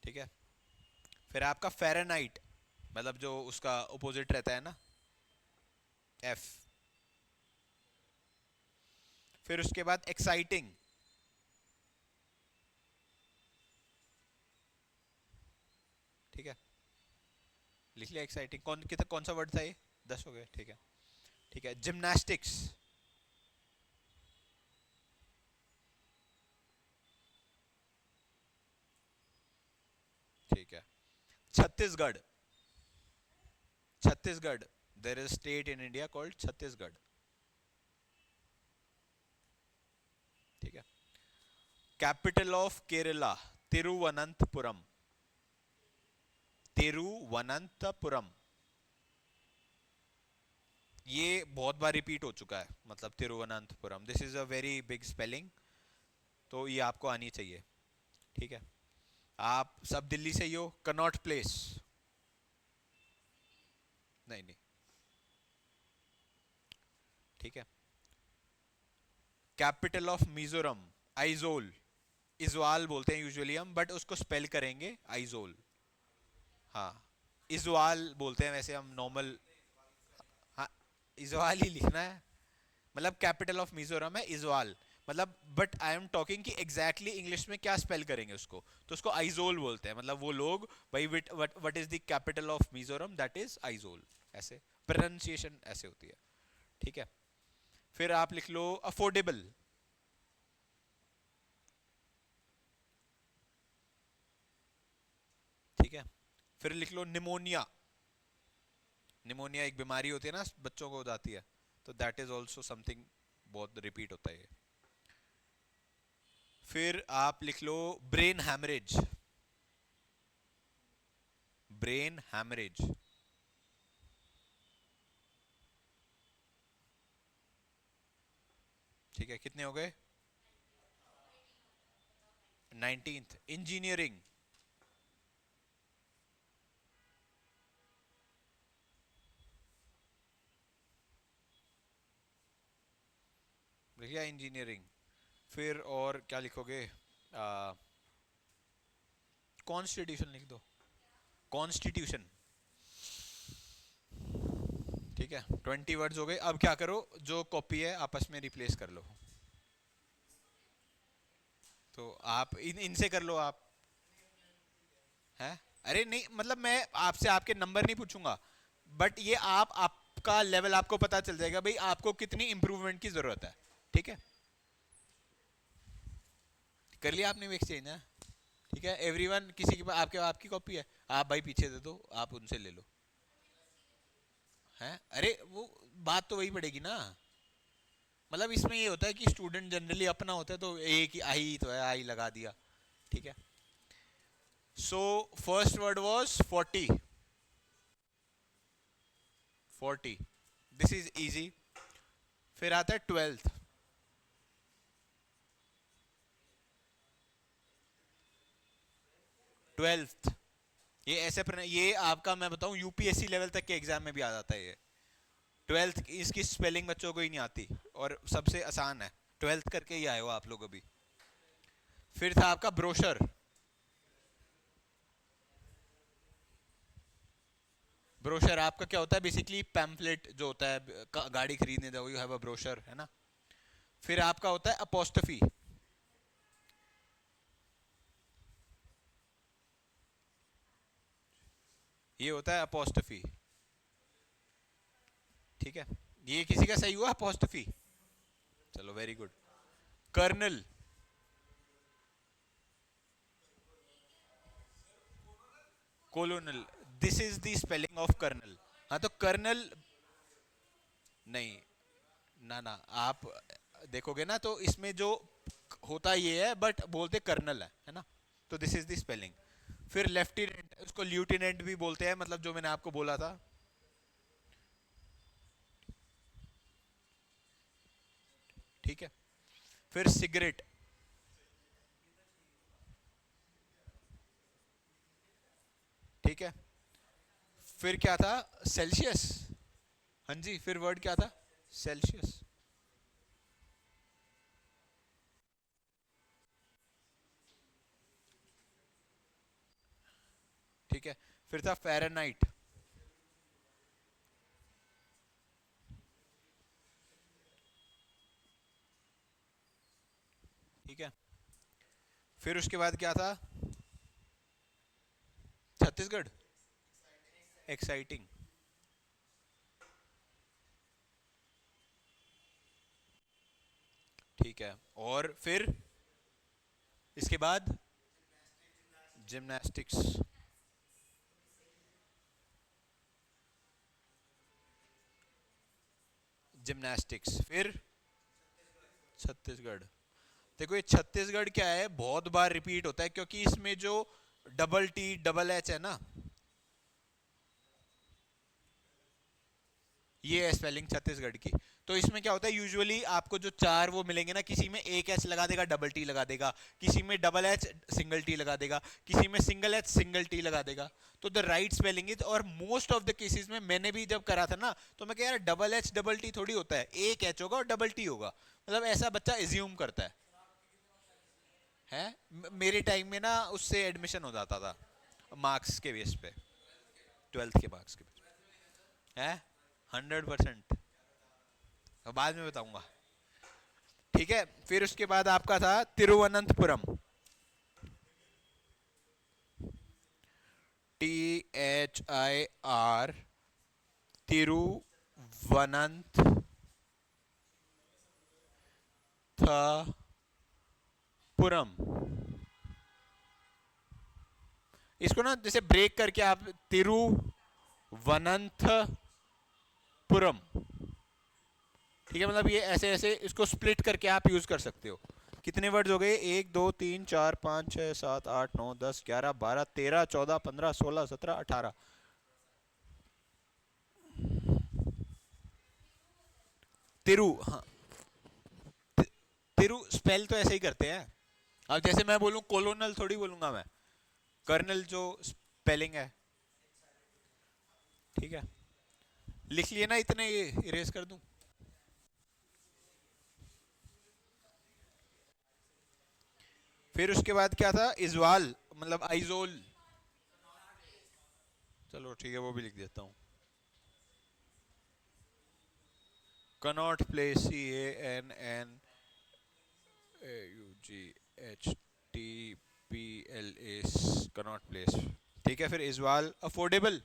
ठीक है। फिर आपका फ़ारेनहाइट, मतलब जो उसका अपोजिट रहता है ना, एफ। फिर उसके बाद एक्साइटिंग, ठीक है, लिख लिया एक्साइटिंग। कौन सा वर्ड था ये? 10 हो गए, ठीक है। ठीक है, जिम्नास्टिक्स, ठीक है। Chhattisgarh, Chhattisgarh, there is state in India called Chhattisgarh. ठीक है। Capital of Kerala, Thiruvananthapuram, Thiruvananthapuram. ये बहुत बार रिपीट हो चुका है, मतलब Thiruvananthapuram, this is a very big spelling, तो ये आपको आनी चाहिए। ठीक है। आप सब दिल्ली से ही हो, कनॉट प्लेस, नहीं नहीं, ठीक है। कैपिटल ऑफ मिजोरम, आइजोल, इजवाल बोलते हैं यूजुअली हम, बट उसको स्पेल करेंगे आइजोल। हाँ, इजवाल बोलते हैं वैसे हम नॉर्मल। हाँ, इजवाल ही लिखना है। मतलब कैपिटल ऑफ मिजोरम है इजवाल, मतलब बट आई एम टॉकिंग कि एग्जैक्टली इंग्लिश में क्या स्पेल करेंगे उसको, तो उसको आइजोल बोलते हैं। मतलब वो लोग भाई, what is the capital of Mizoram, that is Aizawl, ऐसे प्रोनाउंसिएशन ऐसे होती है। ठीक है। फिर आप लिख लो अफोर्डेबल, ठीक है। फिर लिख लो निमोनिया, निमोनिया एक बीमारी होती है ना, बच्चों को हो जाती है, तो दैट इज ऑल्सो समथिंग बहुत रिपीट होता है ये। फिर आप लिख लो ब्रेन हैमरेज, ब्रेन हैमरेज, ठीक है। कितने हो गए? 19th। इंजीनियरिंग, लिखिए इंजीनियरिंग। फिर और क्या लिखोगे? कॉन्स्टिट्यूशन लिख दो, कॉन्स्टिट्यूशन, ठीक है। 20 वर्ड्स हो गए। अब क्या करो, जो कॉपी है आपस में रिप्लेस कर लो। तो आप इनसे कर लो आप, हैं? अरे नहीं, मतलब मैं आपसे आपके नंबर नहीं पूछूंगा, बट ये आपका लेवल आपको पता चल जाएगा भाई, आपको कितनी इंप्रूवमेंट की जरूरत है। ठीक है। कर लिया आपने भी एक्सचेंज है? ठीक है। एवरीवन, किसी के पास आपके आपकी कॉपी है, आप भाई पीछे दे दो, आप उनसे ले लो। हैं? अरे वो बात तो वही पड़ेगी ना। मतलब इसमें ये होता है कि स्टूडेंट जनरली अपना होता है, तो एक ही आई तो है, आई लगा दिया। ठीक है। So first word was 40, 40, this is easy. फिर आता है 12th, 12th, ये ऐसे ये आपका मैं बताऊं यूपीएससी लेवल तक के एग्जाम में भी आ जाता है ये। 12th इसकी स्पेलिंग बच्चों को ही नहीं आती, और सबसे आसान है, 12th करके ही आए हो आप लोग अभी। फिर था आपका ब्रोशर, ब्रोशर आपका क्या होता है? बेसिकली पैम्फलेट जो होता है, गाड़ी खरीदने जाओ, यू हैव अ ब्रोशर, है ना। फिर आपका होता है अपोस्टफी, ये होता है अपोस्टफी, ठीक है। ये किसी का सही हुआ अपोस्टफी? चलो very good. Colonel, colonel, this is the spelling of colonel. हाँ तो कर्नल, नहीं, ना ना, आप देखोगे ना तो इसमें जो होता ये है, बट बोलते कर्नल है ना, तो दिस इज द स्पेलिंग। फिर लेफ्टिनेंट, उसको ल्यूटिनेंट भी बोलते हैं, मतलब जो मैंने आपको बोला था। ठीक है। फिर सिगरेट, ठीक है। फिर क्या था? सेल्सियस। हाँ जी, फिर वर्ड क्या था? सेल्सियस। ठीक है। फिर था फ़ारेनहाइट। ठीक है। फिर उसके बाद क्या था? छत्तीसगढ़। एक्साइटिंग। ठीक है। और फिर इसके बाद जिम्नास्टिक्स। जिम्नास्टिक्स। फिर छत्तीसगढ़। देखो ये छत्तीसगढ़ क्या है, बहुत बार रिपीट होता है क्योंकि इसमें जो डबल टी डबल एच है ना, ये है स्पेलिंग छत्तीसगढ़ की। तो इसमें क्या होता है, यूजुअली आपको जो चार वो मिलेंगे ना, किसी में एक एच लगा देगा डबल टी लगा देगा, किसी में डबल एच सिंगल टी लगा देगा, किसी में सिंगल एच सिंगल टी लगा देगा। तो द राइट स्पेलिंग इज, और मोस्ट ऑफ द केसेस में मैंने भी जब करा था ना, तो मैं कह यार डबल एच डबल टी थोड़ी होता है, एक एच होगा और डबल टी होगा। मतलब ऐसा बच्चा एज्यूम करता है। मेरे टाइम में ना उससे एडमिशन हो जाता था, मार्क्स के बेस पे, ट्वेल्थ के मार्क्स के बेस पे है। 100%। बाद में बताऊंगा। ठीक है। फिर उसके बाद आपका था तिरुवनंतपुरम। THIR, तिरुवनंतपुरम। इसको ना जैसे ब्रेक करके आप तिरुवनंतपुरम, ठीक है, मतलब ये ऐसे ऐसे इसको स्प्लिट करके आप यूज कर सकते हो। कितने वर्ड्स हो गए? 1 2 3 4 5 6 7 8 9 10 11 12 13 14 15 16 17 18। तिरु, हाँ। तिरु स्पेल तो ऐसे ही करते हैं। अब जैसे मैं बोलूं कोलोनल थोड़ी बोलूंगा मैं, कर्नल जो स्पेलिंग है। ठीक है। लिख लिए ना इतने, ये इरेज कर दूं? फिर उसके बाद क्या था? इजवाल, मतलब आइजोल। चलो ठीक है, वो भी लिख देता हूँ। Connaught place, CANNAUGHTPLA, Connaught place. ठीक है। फिर इजवाल अफोर्डेबल।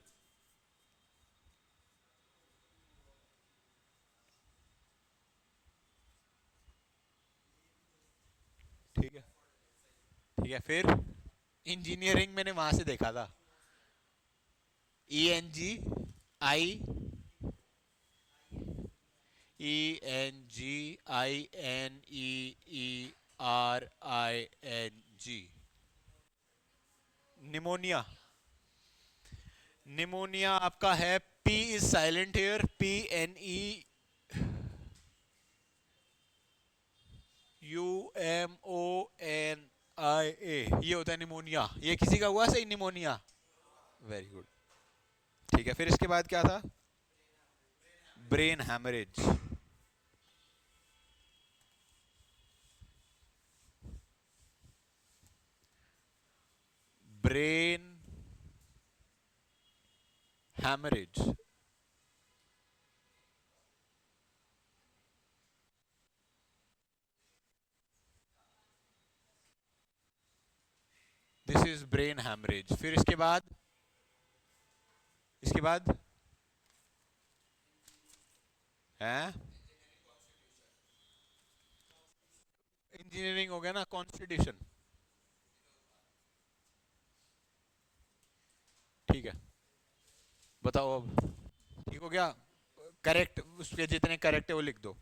ठीक है। ठीक है। फिर इंजीनियरिंग मैंने वहां से देखा था। ENGINEERING। निमोनिया। निमोनिया आपका है, P is silent here, PNEUMONIA, ये होता है निमोनिया। ये किसी का हुआ सही निमोनिया? Very good. ठीक है। फिर इसके बाद क्या था? Brain haemorrhage. Brain haemorrhage. This is brain haemorrhage. फिर इसके बाद है इंजीनियरिंग हो गया ना, कॉन्स्टिट्यूशन। ठीक है, बताओ अब। ठीक हो गया? करेक्ट, उसके जितने करेक्ट है वो लिख दो,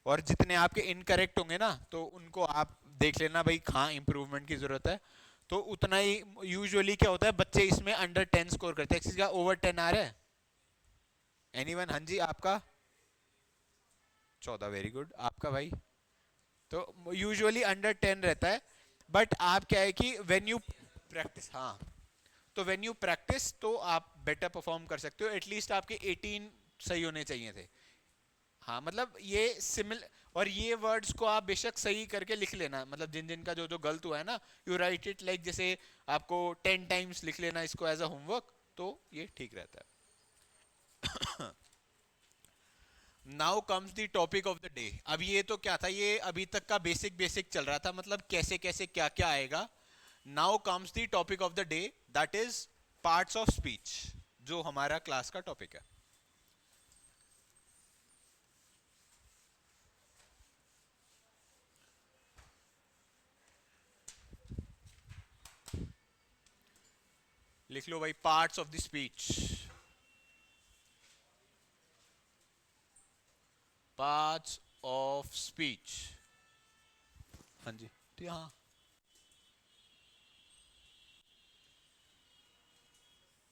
और जितने आपके इनकरेक्ट होंगे ना तो उनको आप देख लेना भाई, कहाँ इंप्रूवमेंट की जरूरत है। तो उतना ही। यूजुअली क्या होता है, बच्चे इसमें अंडर 10 स्कोर करते हैं, किसी का ओवर 10 आ रहा है? एनीवन? हाँ जी, आपका? 14, वेरी गुड। आपका भाई? तो यूजुअली अंडर 10 रहता है, बट आप क्या है कि व्हेन यू प्रैक्टिस, हाँ, तो व्हेन यू प्रैक्टिस तो आप बेटर परफॉर्म कर सकते हो। एटलीस्ट आपके 18 सही होने चाहिए थे। हाँ, मतलब ये सिमिल, और ये वर्ड्स को आप बेशक सही करके लिख लेना, मतलब जिन जिन का जो जो गलत हुआ है ना, यू राइट इट लाइक, जैसे आपको 10 टाइम्स लिख लेना इसको एज अ होमवर्क, तो ये ठीक रहता है। Now comes the topic of the day. अब ये तो क्या था, ये अभी तक का बेसिक बेसिक चल रहा था, मतलब कैसे कैसे क्या क्या आएगा। Now comes the topic of the day, that is parts of speech, जो हमारा क्लास का टॉपिक है। लिख लो भाई, parts of the speech. Parts of speech. हाँ जी, तो हाँ,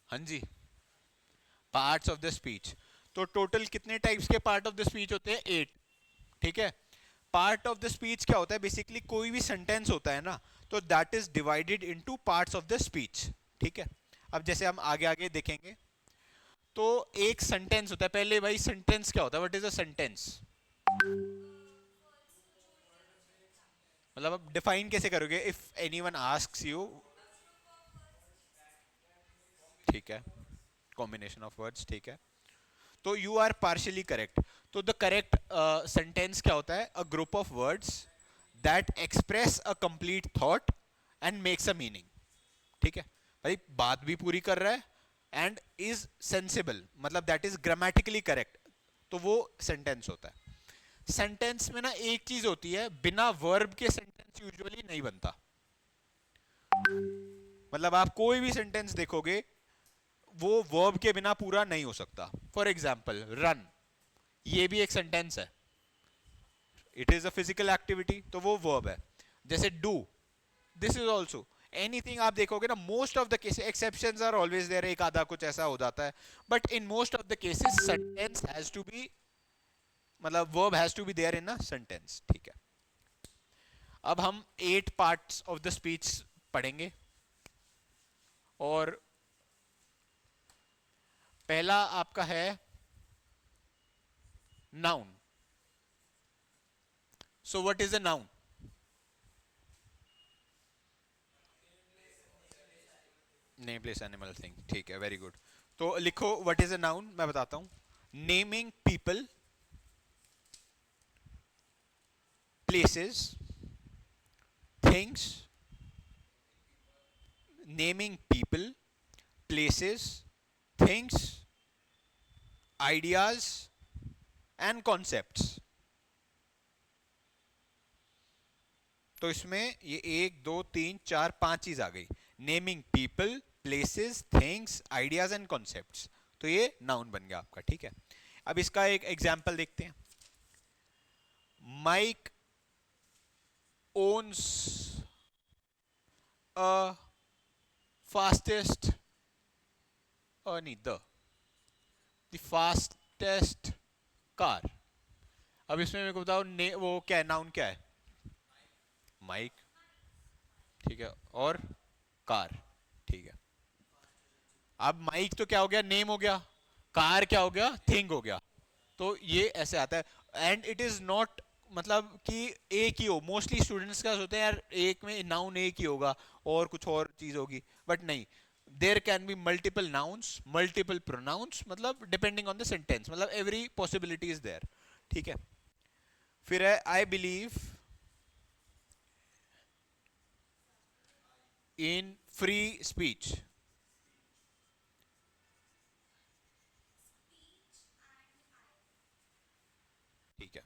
हाँ जी, पार्ट्स ऑफ द स्पीच। तो टोटल कितने टाइप्स के पार्ट ऑफ द स्पीच होते हैं? 8। ठीक है। पार्ट ऑफ द स्पीच क्या होता है? बेसिकली कोई भी सेंटेंस होता है ना, तो that is divided into parts of the speech. ठीक है। अब जैसे हम आगे आगे देखेंगे, तो एक सेंटेंस होता है। पहले भाई सेंटेंस क्या होता है? What is a sentence? मतलब आप डिफाइन कैसे करोगे इफ एनीवन आस्क्स यू? ठीक है, कॉम्बिनेशन ऑफ वर्ड्स, ठीक है। तो यू आर पार्शियली करेक्ट। तो द करेक्ट सेंटेंस क्या होता है? A group of words that express a complete thought and makes a meaning. ठीक है भाई, बात भी पूरी कर रहा है एंड इज सेंसिबल, मतलब दैट इज ग्रामेटिकली करेक्ट, तो वो सेंटेंस होता है। सेंटेंस में ना एक चीज होती है, बिना वर्ब के सेंटेंस यूजुअली नहीं बनता। मतलब आप कोई भी सेंटेंस देखोगे, वो वर्ब के बिना पूरा नहीं हो सकता। फॉर एग्जाम्पल रन, ये भी एक सेंटेंस है, it is a physical activity, तो वो वर्ब है। जैसे do, this is also anything. आप देखोगे ना, most of the cases, exceptions are always there, एक आधा कुछ ऐसा हो जाता है, but in most of the cases sentence has to be, मतलब verb has to be there in a sentence. ठीक है। अब हम 8 पार्ट्स ऑफ द स्पीच पढ़ेंगे, और पहला आपका है noun. So what is a noun? Name place animal thing, ठीक है, वेरी गुड। तो लिखो व्हाट इज अ नाउन, मैं बताता हूं। Naming people, places, things, naming people, places, things, ideas and concepts. तो इसमें ये 1 2 3 4 5 चीज आ गई। Naming people, places, things, ideas and concepts, तो ये नाउन बन गया आपका। ठीक है। अब इसका एक एग्जाम्पल देखते हैं। माइक ओन्स अ फास्टेस्ट, नहीं, द फास्टेस्ट कार। अब इसमें मेरे को बताओ, वो क्या है, नाउन क्या है? माइक, ठीक है, और कार, ठीक है। अब माइक तो क्या हो गया? नेम हो गया। कार क्या हो गया? थिंग हो गया। तो ये ऐसे आता है, एंड इट इज नॉट, मतलब कि एक ही हो। मोस्टली स्टूडेंट्स का होते हैं यार, एक में नाउन एक ही होगा और कुछ और चीज होगी, बट नहीं, there can be multiple nouns, multiple pronouns, मतलब डिपेंडिंग ऑन द सेंटेंस, मतलब एवरी पॉसिबिलिटी इज देयर। ठीक है। फिर है I believe in free speech. ठीक है।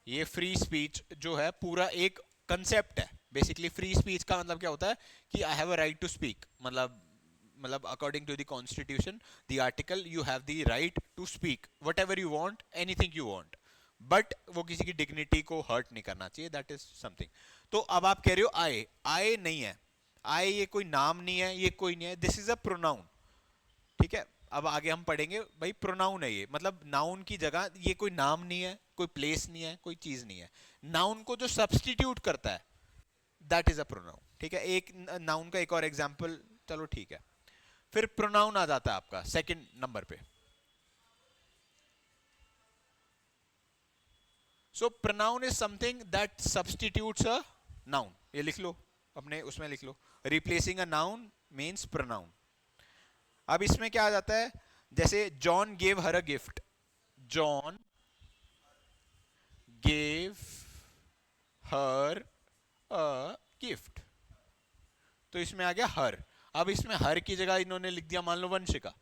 ये फ्री स्पीच जो है पूरा एक कंसेप्ट है। बेसिकली फ्री स्पीच का मतलब क्या होता है कि I have a right to speak, मतलब according to the constitution, the article, you have the right to speak whatever you want, anything you want, but वो किसी की डिग्निटी को हर्ट नहीं करना चाहिए, दैट इज समथिंग। तो अब आप कह रहे हो आई, आई नहीं है, आई ये कोई नाम नहीं है, ये कोई नहीं है, दिस इज अ प्रोनाउन। ठीक है। अब आगे हम पढ़ेंगे भाई, प्रोनाउन है ये, मतलब नाउन की जगह, ये कोई नाम नहीं है, कोई प्लेस नहीं है, कोई चीज नहीं है। नाउन को जो सब्सटीट्यूट करता है दैट इज अ प्रोनाउन। ठीक है, एक नाउन का एक और एग्जांपल, चलो ठीक है। फिर प्रोनाउन आ जाता है आपका सेकंड नंबर पे। So pronoun is something that substitutes a noun. ये लिख लो, अपने उसमें लिख लो, replacing a noun means pronoun. अब इसमें क्या आ जाता है, जैसे John gave her a gift, John gave her a gift, तो इसमें आ गया हर। अब इसमें हर की जगह इन्होंने लिख दिया मान लो वंशिका,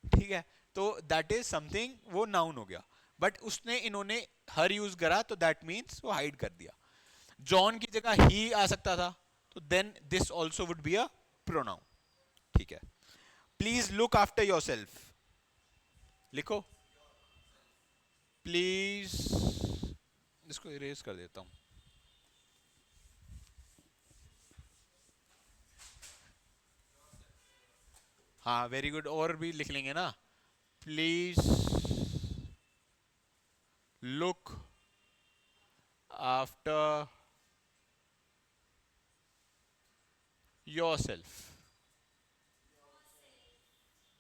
ठीक है, तो दैट इज समथिंग, वो नाउन हो गया। बट उसने इन्होंने हर यूज करा तो दैट मीन्स वो हाइड कर दिया। जॉन की जगह ही आ सकता था, तो then this also would be a pronoun. ठीक है, please look after yourself, लिखो प्लीज, इसको इरेज कर देता हूं। हाँ वेरी गुड, और भी लिख लेंगे ना, please look after your self,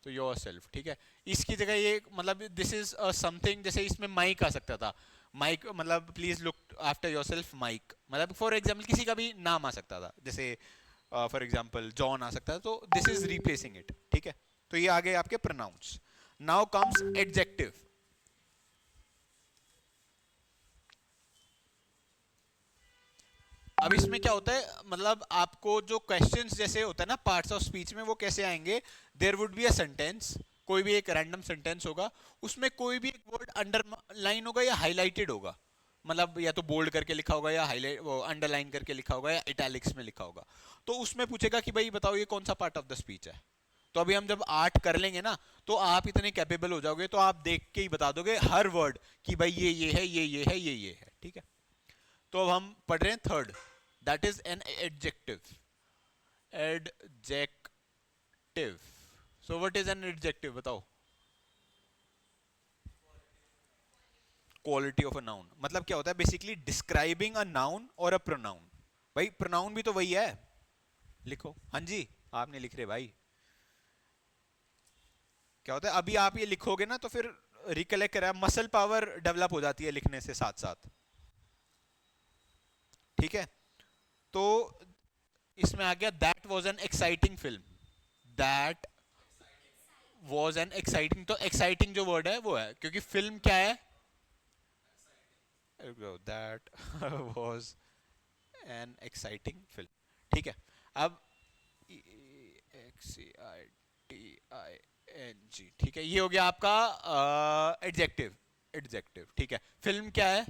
तो योर सेल्फ। ठीक है, इसकी जगह ये मतलब दिस इज समथिंग, जैसे इसमें माइक आ सकता था, माइक मतलब please look after yourself Mike, मतलब फॉर एग्जाम्पल किसी का भी नाम आ सकता था, जैसे फॉर एग्जाम्पल जॉन आ सकता था, तो दिस इज रिप्लेसिंग इट। ठीक है, तो ये आ गए आपके प्रोनाउंस। Now comes adjective. अब इसमें क्या होता है, मतलब आपको जो क्वेश्चंस जैसे होता है ना पार्ट्स ऑफ स्पीच में, वो कैसे आएंगे, there would be a sentence, कोई भी एक रैंडम सेंटेंस होगा, उसमें कोई भी एक वर्ड अंडरलाइन होगा या हाईलाइटेड होगा, मतलब या तो बोल्ड करके लिखा होगा या हाईलाइट वो अंडरलाइन करके लिखा होगा या इटैलिक्स में लिखा होगा। तो उसमें पूछेगा कि भाई बताओ ये कौन सा पार्ट ऑफ द स्पीच है। तो अभी हम जब आर्ट कर लेंगे ना, तो आप इतने कैपेबल हो जाओगे, तो आप देख के ही बता दोगे हर वर्ड कि भाई ये है, ये है, ये है। ठीक है, तो अब हम पढ़ रहे हैं third, that is an adjective. Adjective, so what is an adjective, बताओ। क्वालिटी ऑफ अ नाउन, मतलब क्या होता है, बेसिकली डिस्क्राइबिंग अ नाउन और अ प्रोनाउन। भाई प्रोनाउन भी तो वही है, लिखो। हाँ जी, आप नहीं लिख रहे भाई। क्या होता है, अभी आप ये लिखोगे ना तो फिर रिकलेक्ट करा, मसल पावर डेवलप हो जाती है लिखने से साथ साथ। ठीक है, तो इसमें आ गया that was an exciting film, that was an exciting, तो एक्साइटिंग जो वर्ड है वो है, क्योंकि फिल्म क्या है, that was an exciting film. ठीक है, अब EXCITING, ठीक है, ये हो गया आपका एडजेक्टिव। एडजेक्टिव, ठीक है, फिल्म क्या है,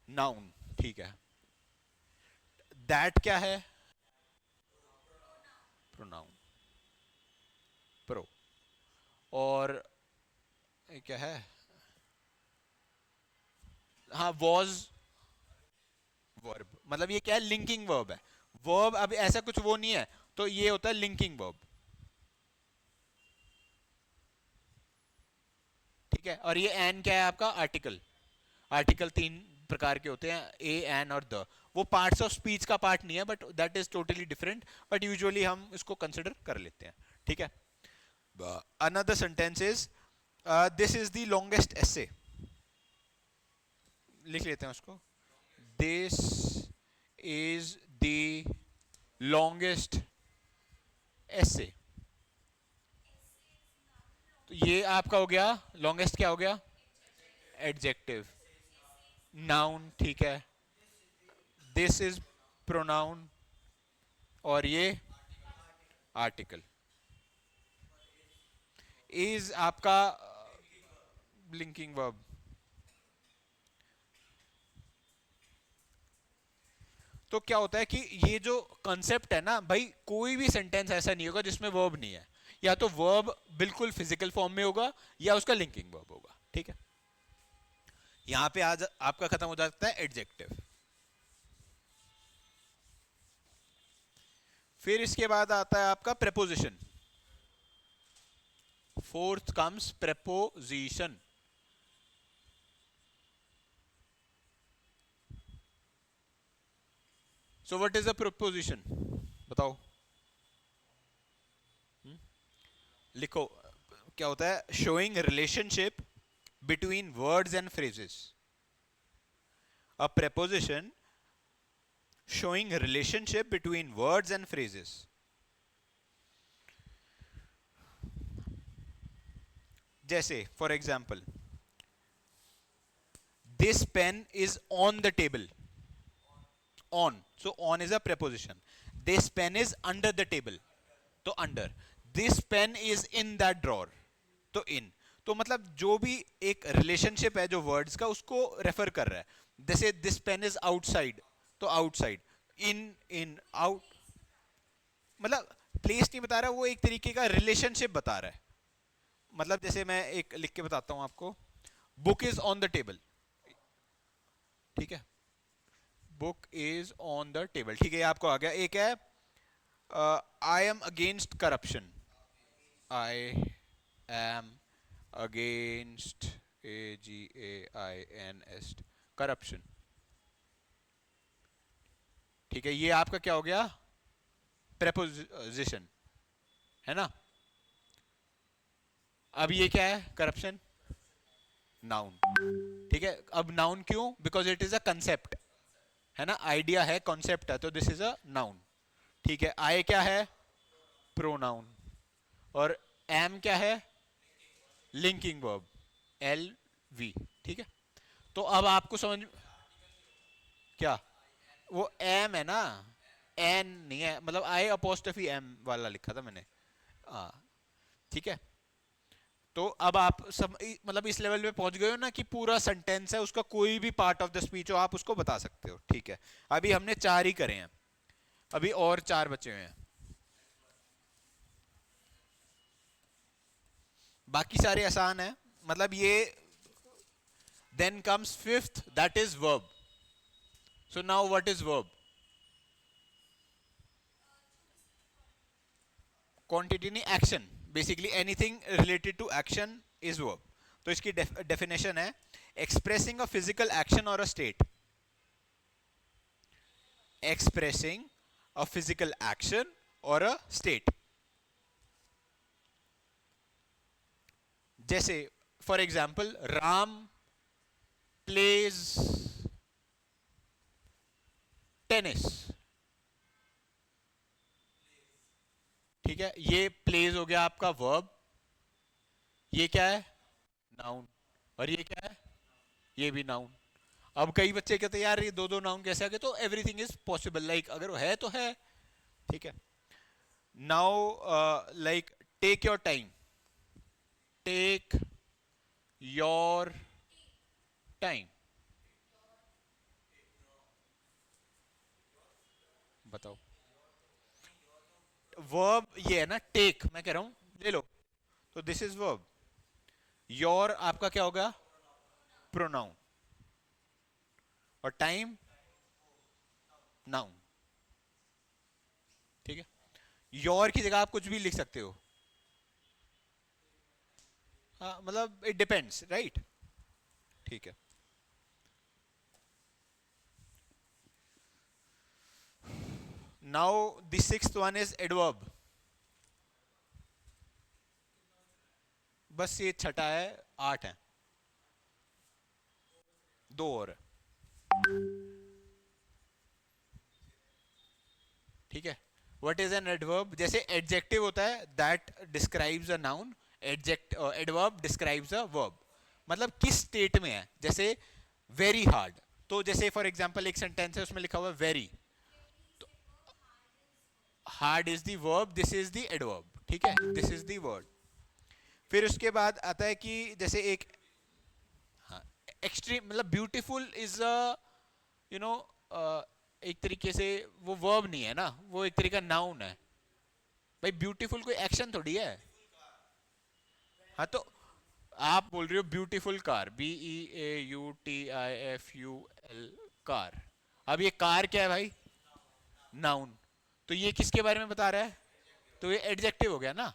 नाउन। ठीक है, दैट क्या है, प्रोनाउन, प्रो, और ये क्या है, हाँ वॉज, वर्ब, मतलब ये क्या है, लिंकिंग वर्ब है। वर्ब अब ऐसा कुछ वो नहीं है, तो ये होता है लिंकिंग वर्ब। ठीक है, और ये एन क्या है आपका, आर्टिकल। आर्टिकल तीन प्रकार के होते हैं, ए, एन और द। वो पार्ट्स ऑफ स्पीच का पार्ट नहीं है, but that is totally different, but usually हम इसको कंसिडर कर लेते हैं। ठीक है, another sentence is this is the longest essay, लिख लेते हैं उसको, this is the longest essay. तो ये आपका हो गया लॉन्गेस्ट, क्या हो गया, एडजेक्टिव। नाउन, ठीक है, दिस इज प्रोनाउन, और ये आर्टिकल। इज आपका लिंकिंग वर्ब। तो क्या होता है कि ये जो कंसेप्ट है ना भाई, कोई भी सेंटेंस ऐसा नहीं होगा जिसमें वर्ब नहीं है, या तो वर्ब बिल्कुल फिजिकल फॉर्म में होगा या उसका लिंकिंग वर्ब होगा। ठीक है, यहां पे आज आपका खत्म हो जाता है एडजेक्टिव। फिर इसके बाद आता है आपका preposition. Fourth comes preposition. So what is a preposition, बताओ। हम्म? लिखो, क्या होता है? Showing relationship between words and phrases. A preposition showing relationship between words and phrases. जैसे for example, this pen is on the table. On, so on is a preposition. This pen is under the table, तो under. This pen is in that drawer, तो in. तो मतलब जो भी एक relationship है जो वर्ड्स का, उसको रेफर कर रहा है। जैसे दिस पेन इज आउटसाइड, तो आउटसाइड। इन, इन, आउट, मतलब प्लेस नहीं बता रहा, वो एक तरीके का रिलेशनशिप बता रहा है। मतलब जैसे मैं एक लिख के बताता हूं आपको, book is on the table, ठीक है। Book is on the table, ठीक है, ये आपको आ गया। एक है I am against corruption. I am against, AGAINS, corruption, ठीक है। ये आपका क्या हो गया? प्रेपोजिशन, है ना। अब ये क्या है? करप्शन, नाउन, ठीक है। अब नाउन क्यों? Because it is a concept, है ना, आइडिया है, कॉन्सेप्ट है, तो दिस इज अ नाउन, ठीक है। आई क्या है? प्रोनाउन। और एम क्या है? लिंकिंग वर्ब, LV, ठीक है। तो अब आपको समझ, क्या? वो एम है ना, एन नहीं है, मतलब आई अपोस्ट्रोफी एम वाला लिखा था मैंने, हाँ, ठीक है। तो अब आप सब मतलब इस लेवल पे पहुंच गए हो ना कि पूरा सेंटेंस है, उसका कोई भी पार्ट ऑफ द स्पीच हो आप उसको बता सकते हो, ठीक है। अभी हमने 4 ही करे हैं, अभी और 4 बचे हुए हैं, बाकी सारे आसान है। मतलब ये, then comes fifth, that is verb. So now what is verb? Quantity नहीं, action, basically anything related to action is verb. तो इसकी डेफिनेशन है, एक्सप्रेसिंग अ फिजिकल एक्शन और a state. Expressing a physical action और a state. जैसे for example, Ram plays tennis, ठीक है। ये प्लेज हो गया आपका वर्ब, ये क्या है? नाउन। और ये क्या है? ये भी नाउन। अब कई बच्चे कहते हैं यार ये दो दो नाउन कैसे आ गए, तो एवरीथिंग इज पॉसिबल, लाइक अगर वो है तो है, ठीक है। Now like take your time, take your time, बताओ। वर्ब ये है ना, टेक, मैं कह रहा हूं ले लो, तो दिस इज वर्ब। योर आपका क्या होगा? प्रोनाउन। और टाइम, नाउन, ठीक है। योर की जगह आप कुछ भी लिख सकते हो, हाँ, मतलब इट डिपेंड्स, राइट, ठीक है। Now the sixth one is adverb. बस ये छठा है, 8 है, 2 और है, ठीक है। What is an adverb? जैसे एडजेक्टिव होता है that describes a noun, adverb describes a verb, मतलब किस स्टेट में है। जैसे वेरी हार्ड, तो जैसे फॉर एग्जांपल एक सेंटेंस है उसमें लिखा हुआ है very, hard is the verb, this is the adverb, ठीक है, दिस इज द वर्ड। फिर उसके बाद आता है कि जैसे एक, हाँ, एक्सट्रीम, मतलब beautiful is a, you know, एक तरीके से वो वर्ब नहीं है ना, वो एक तरीका नाउन है। भाई ब्यूटीफुल कोई एक्शन थोड़ी है, हाँ, तो आप बोल रहे हो ब्यूटीफुल कार, BEAUTIFUL, कार। अब ये कार क्या है भाई? नाउन। तो ये किसके बारे में बता रहा है? तो ये एडजेक्टिव हो गया ना।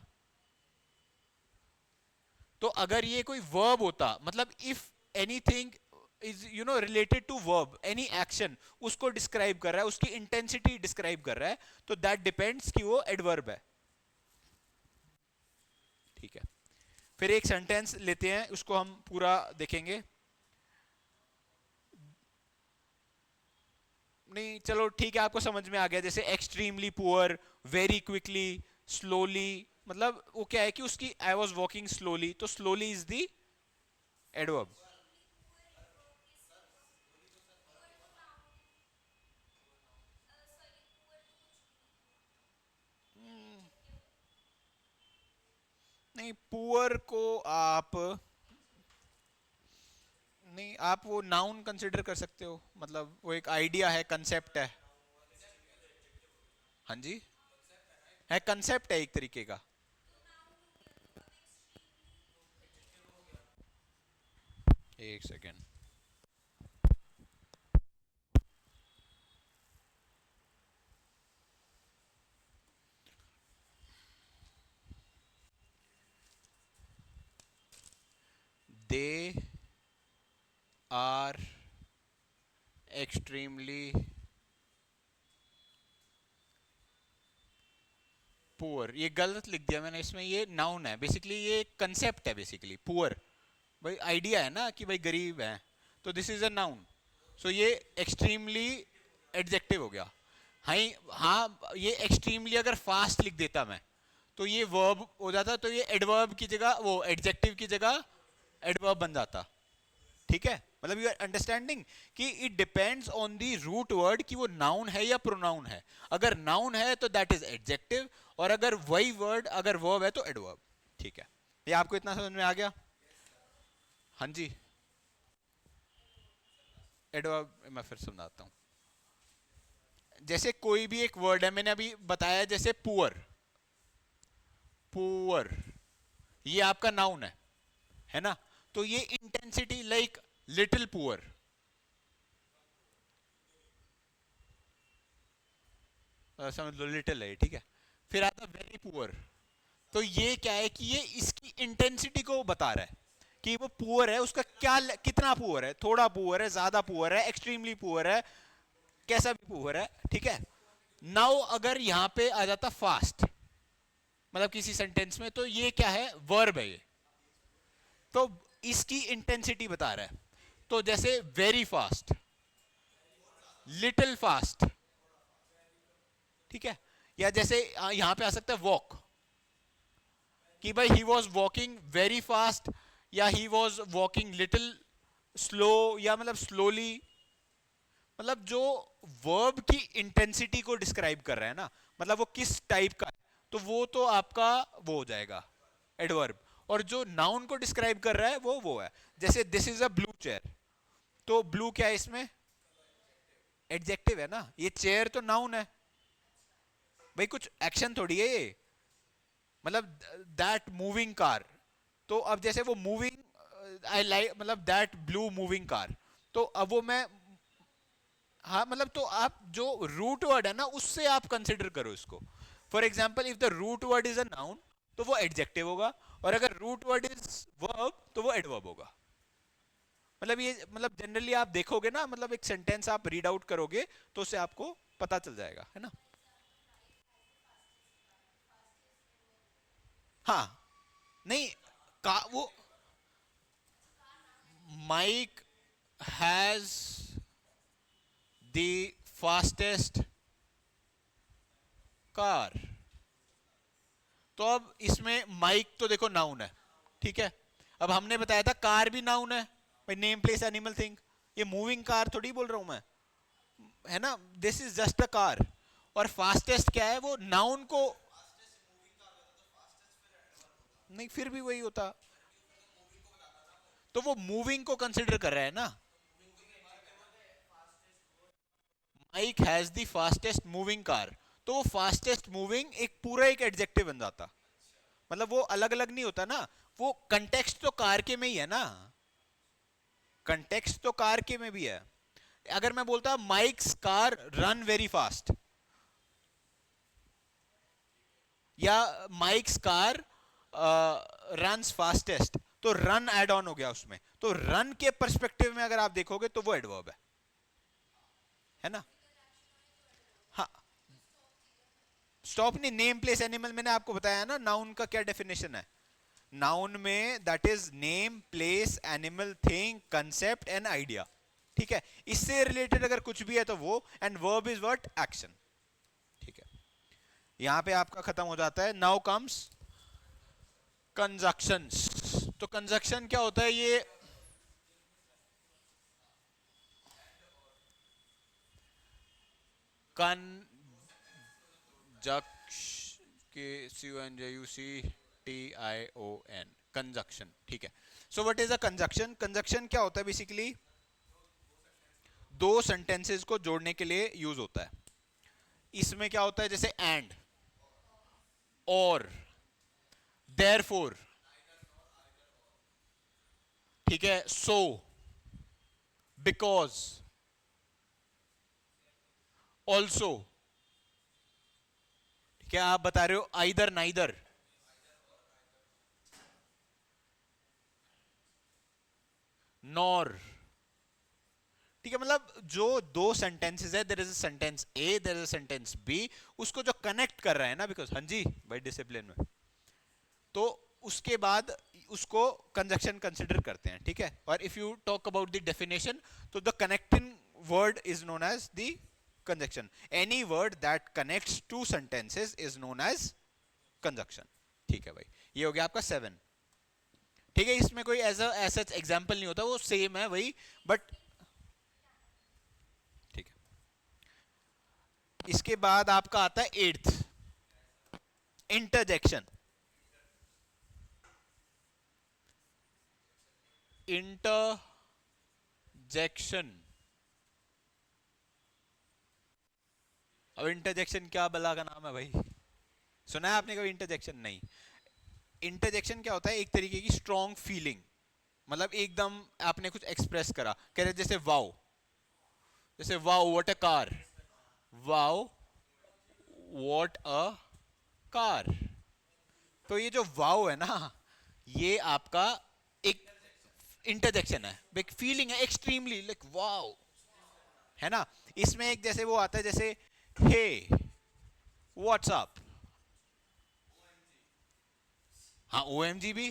तो अगर ये कोई वर्ब होता, मतलब if anything is related to verb, any action उसको डिस्क्राइब कर रहा है, उसकी इंटेंसिटी डिस्क्राइब कर रहा है, तो दैट डिपेंड्स कि वो एडवर्ब है। ठीक है, फिर एक सेंटेंस लेते हैं, उसको हम पूरा देखेंगे। नहीं चलो ठीक है, आपको समझ में आ गया, जैसे extremely poor, very quickly, slowly, मतलब वो क्या है कि उसकी आई वॉज वॉकिंग स्लोली, तो स्लोली इज दी एडवर्ब। नहीं पुअर को आप, नहीं आप वो नाउन कंसिडर कर सकते हो, मतलब वो एक आइडिया है, कंसेप्ट है। हाँ जी, है कंसेप्ट है एक तरीके का। एक second. They are extremely poor, ये गलत लिख दिया मैंने इसमें, ये नाउन है बेसिकली, ये कंसेप्ट है बेसिकली पुअर। भाई आइडिया है ना कि भाई गरीब है, तो दिस इज अ नाउन। सो ये एक्सट्रीमली एडजेक्टिव हो गया। हाँ हाँ, ये एक्सट्रीमली अगर फास्ट लिख देता मैं तो ये वर्ब हो जाता, तो ये एडवर्ब की जगह, वो एडजेक्टिव की जगह एडवर्ब बन जाता। ठीक है, मतलब यू आर अंडरस्टैंडिंग कि it depends on the root word कि वो नाउन है या प्रोनाउन है। अगर नाउन है तो दैट इज एडजेक्टिव, और अगर वही वर्ड अगर वर्ब है तो एडवर्ब। ठीक है, ये आपको इतना समझ में आ गया? हाँ जी, एडवर्ब मैं फिर समझाता हूँ। जैसे कोई भी एक वर्ड है, मैंने अभी बताया जैसे पुअर, पुअर ये आपका नाउन है ना, तो ये इंटेंसिटी लाइक लिटिल पुअर, समझ लो लिटिल है, ठीक है। फिर आता वेरी पुअर, तो ये क्या है कि ये इसकी इंटेंसिटी को बता रहा है कि वो पुअर है, उसका क्या कितना पुअर है, थोड़ा पुअर है, ज्यादा पुअर है, एक्सट्रीमली पुअर है, कैसा भी पुअर है। ठीक है, नाउ अगर यहां पे आ जाता फास्ट, मतलब किसी सेंटेंस में, तो ये क्या है, वर्ब है ये, तो इसकी इंटेंसिटी बता रहा है। तो जैसे वेरी फास्ट, लिटिल फास्ट, ठीक है। या जैसे यहां पे आ सकता है वॉक, कि भाई he was walking very fast, या he was walking little slow, या मतलब स्लोली, मतलब जो वर्ब की इंटेंसिटी को डिस्क्राइब कर रहा है ना, मतलब वो किस टाइप का है, तो वो तो आपका वो हो जाएगा एडवर्ब। और जो नाउन को डिस्क्राइब कर रहा है वो है। जैसे this is a blue chair, तो ब्लू क्या है इसमें, एडजेक्टिव है ना, ये चेयर तो नाउन है, भाई कुछ एक्शन थोड़ी है ये, मतलब दैट मूविंग कार, तो अब जैसे वो मूविंग आई लाइक, मतलब दैट ब्लू मूविंग कार, तो अब वो मैं, हाँ मतलब तो आप जो रूट वर्ड है ना उससे आप कंसिडर करो इसको। For example if the root word is a noun तो वो एडजेक्टिव होगा, और अगर रूट वर्ड इज वर्ब तो वो एडवर्ब होगा। मतलब ये, मतलब जनरली आप देखोगे ना, मतलब एक सेंटेंस आप रीड आउट करोगे तो उससे आपको पता चल जाएगा, है ना। हाँ, नहीं का वो, Mike has the fastest car, तो अब इसमें माइक तो देखो नाउन है, ठीक है। अब हमने बताया था कार भी नाउन है, भाई नेम प्लेस एनिमल थिंग, ये मूविंग कार थोड़ी बोल रहा हूं मैं, है ना, this is just a car. और फास्टेस्ट क्या है, वो नाउन को, नहीं फिर भी वही होता, तो वो मूविंग को कंसिडर कर रहा है ना। Mike has the fastest moving car, तो वो फास्टेस्ट मूविंग एक पूरा एक एडजेक्टिव बन जाता, मतलब वो अलग अलग नहीं होता ना, वो कंटेक्स्ट तो कार के में ही है ना, कंटेक्स्ट तो कार के में भी है। अगर मैं बोलता mics car run very fast, या माइक्स कार रन्स फास्टेस्ट, तो रन एड ऑन हो गया उसमें, तो रन के पर्सपेक्टिव में अगर आप देखोगे तो वो एडवर्ब है ना? हाँ, स्टॉप नहीं, नेम प्लेस एनिमल मैंने आपको बताया ना, नाउन का क्या डेफिनेशन है। नाउन में that is name place animal thing concept and idea, ठीक है? इससे रिलेटेड अगर कुछ भी है तो वो, and verb is what, action, ठीक है? यहां पे आपका खत्म हो जाता है। Now comes conjunctions. तो कंजक्शन क्या होता है? ये कंजक्श के CUNJUCTION, कंजक्शन, ठीक है? सो what is a conjunction? Conjunction क्या होता है? बेसिकली दो सेंटेंसेस को जोड़ने के लिए यूज होता है। इसमें क्या होता है? जैसे एंड, और, देयरफॉर, ठीक है, सो, बिकॉज, ऑल्सो, क्या आप बता रहे हो? आइदर, नाइदर, नॉर, ठीक है? मतलब जो दो सेंटेंसेस है, there is a sentence A, there is a sentence B, उसको जो कनेक्ट कर रहा है ना, बिकॉज, हाँ जी भाई डिसिप्लिन में, तो उसके बाद उसको कंजक्शन कंसिडर करते हैं, ठीक है? और if you talk about the definition, तो the connecting word is known as the conjunction. Any word that connects two sentences is known as conjunction, ठीक है भाई? ये हो गया आपका 7, ठीक है? इसमें कोई ऐसा एग्जाम्पल नहीं होता, वो सेम है वही, बट ठीक है। इसके बाद आपका आता है 8th, इंटरजेक्शन। इंटरजेक्शन, अब इंटरजेक्शन क्या बला का नाम है भाई? सुना है आपने कभी इंटरजेक्शन? नहीं। इंटरजेक्शन क्या होता है? एक तरीके की स्ट्रॉन्ग फीलिंग, मतलब एकदम आपने कुछ एक्सप्रेस करा, कह रहे जैसे वाओ, जैसे wow what a car, wow what a car. तो ये जो वाओ है ना, ये आपका एक इंटरजेक्शन है, एक फीलिंग है एक्सट्रीमली लाइक वाओ, है ना? इसमें एक जैसे वो आता है, जैसे हे व्हाट्सअप, हाँ OMG भी,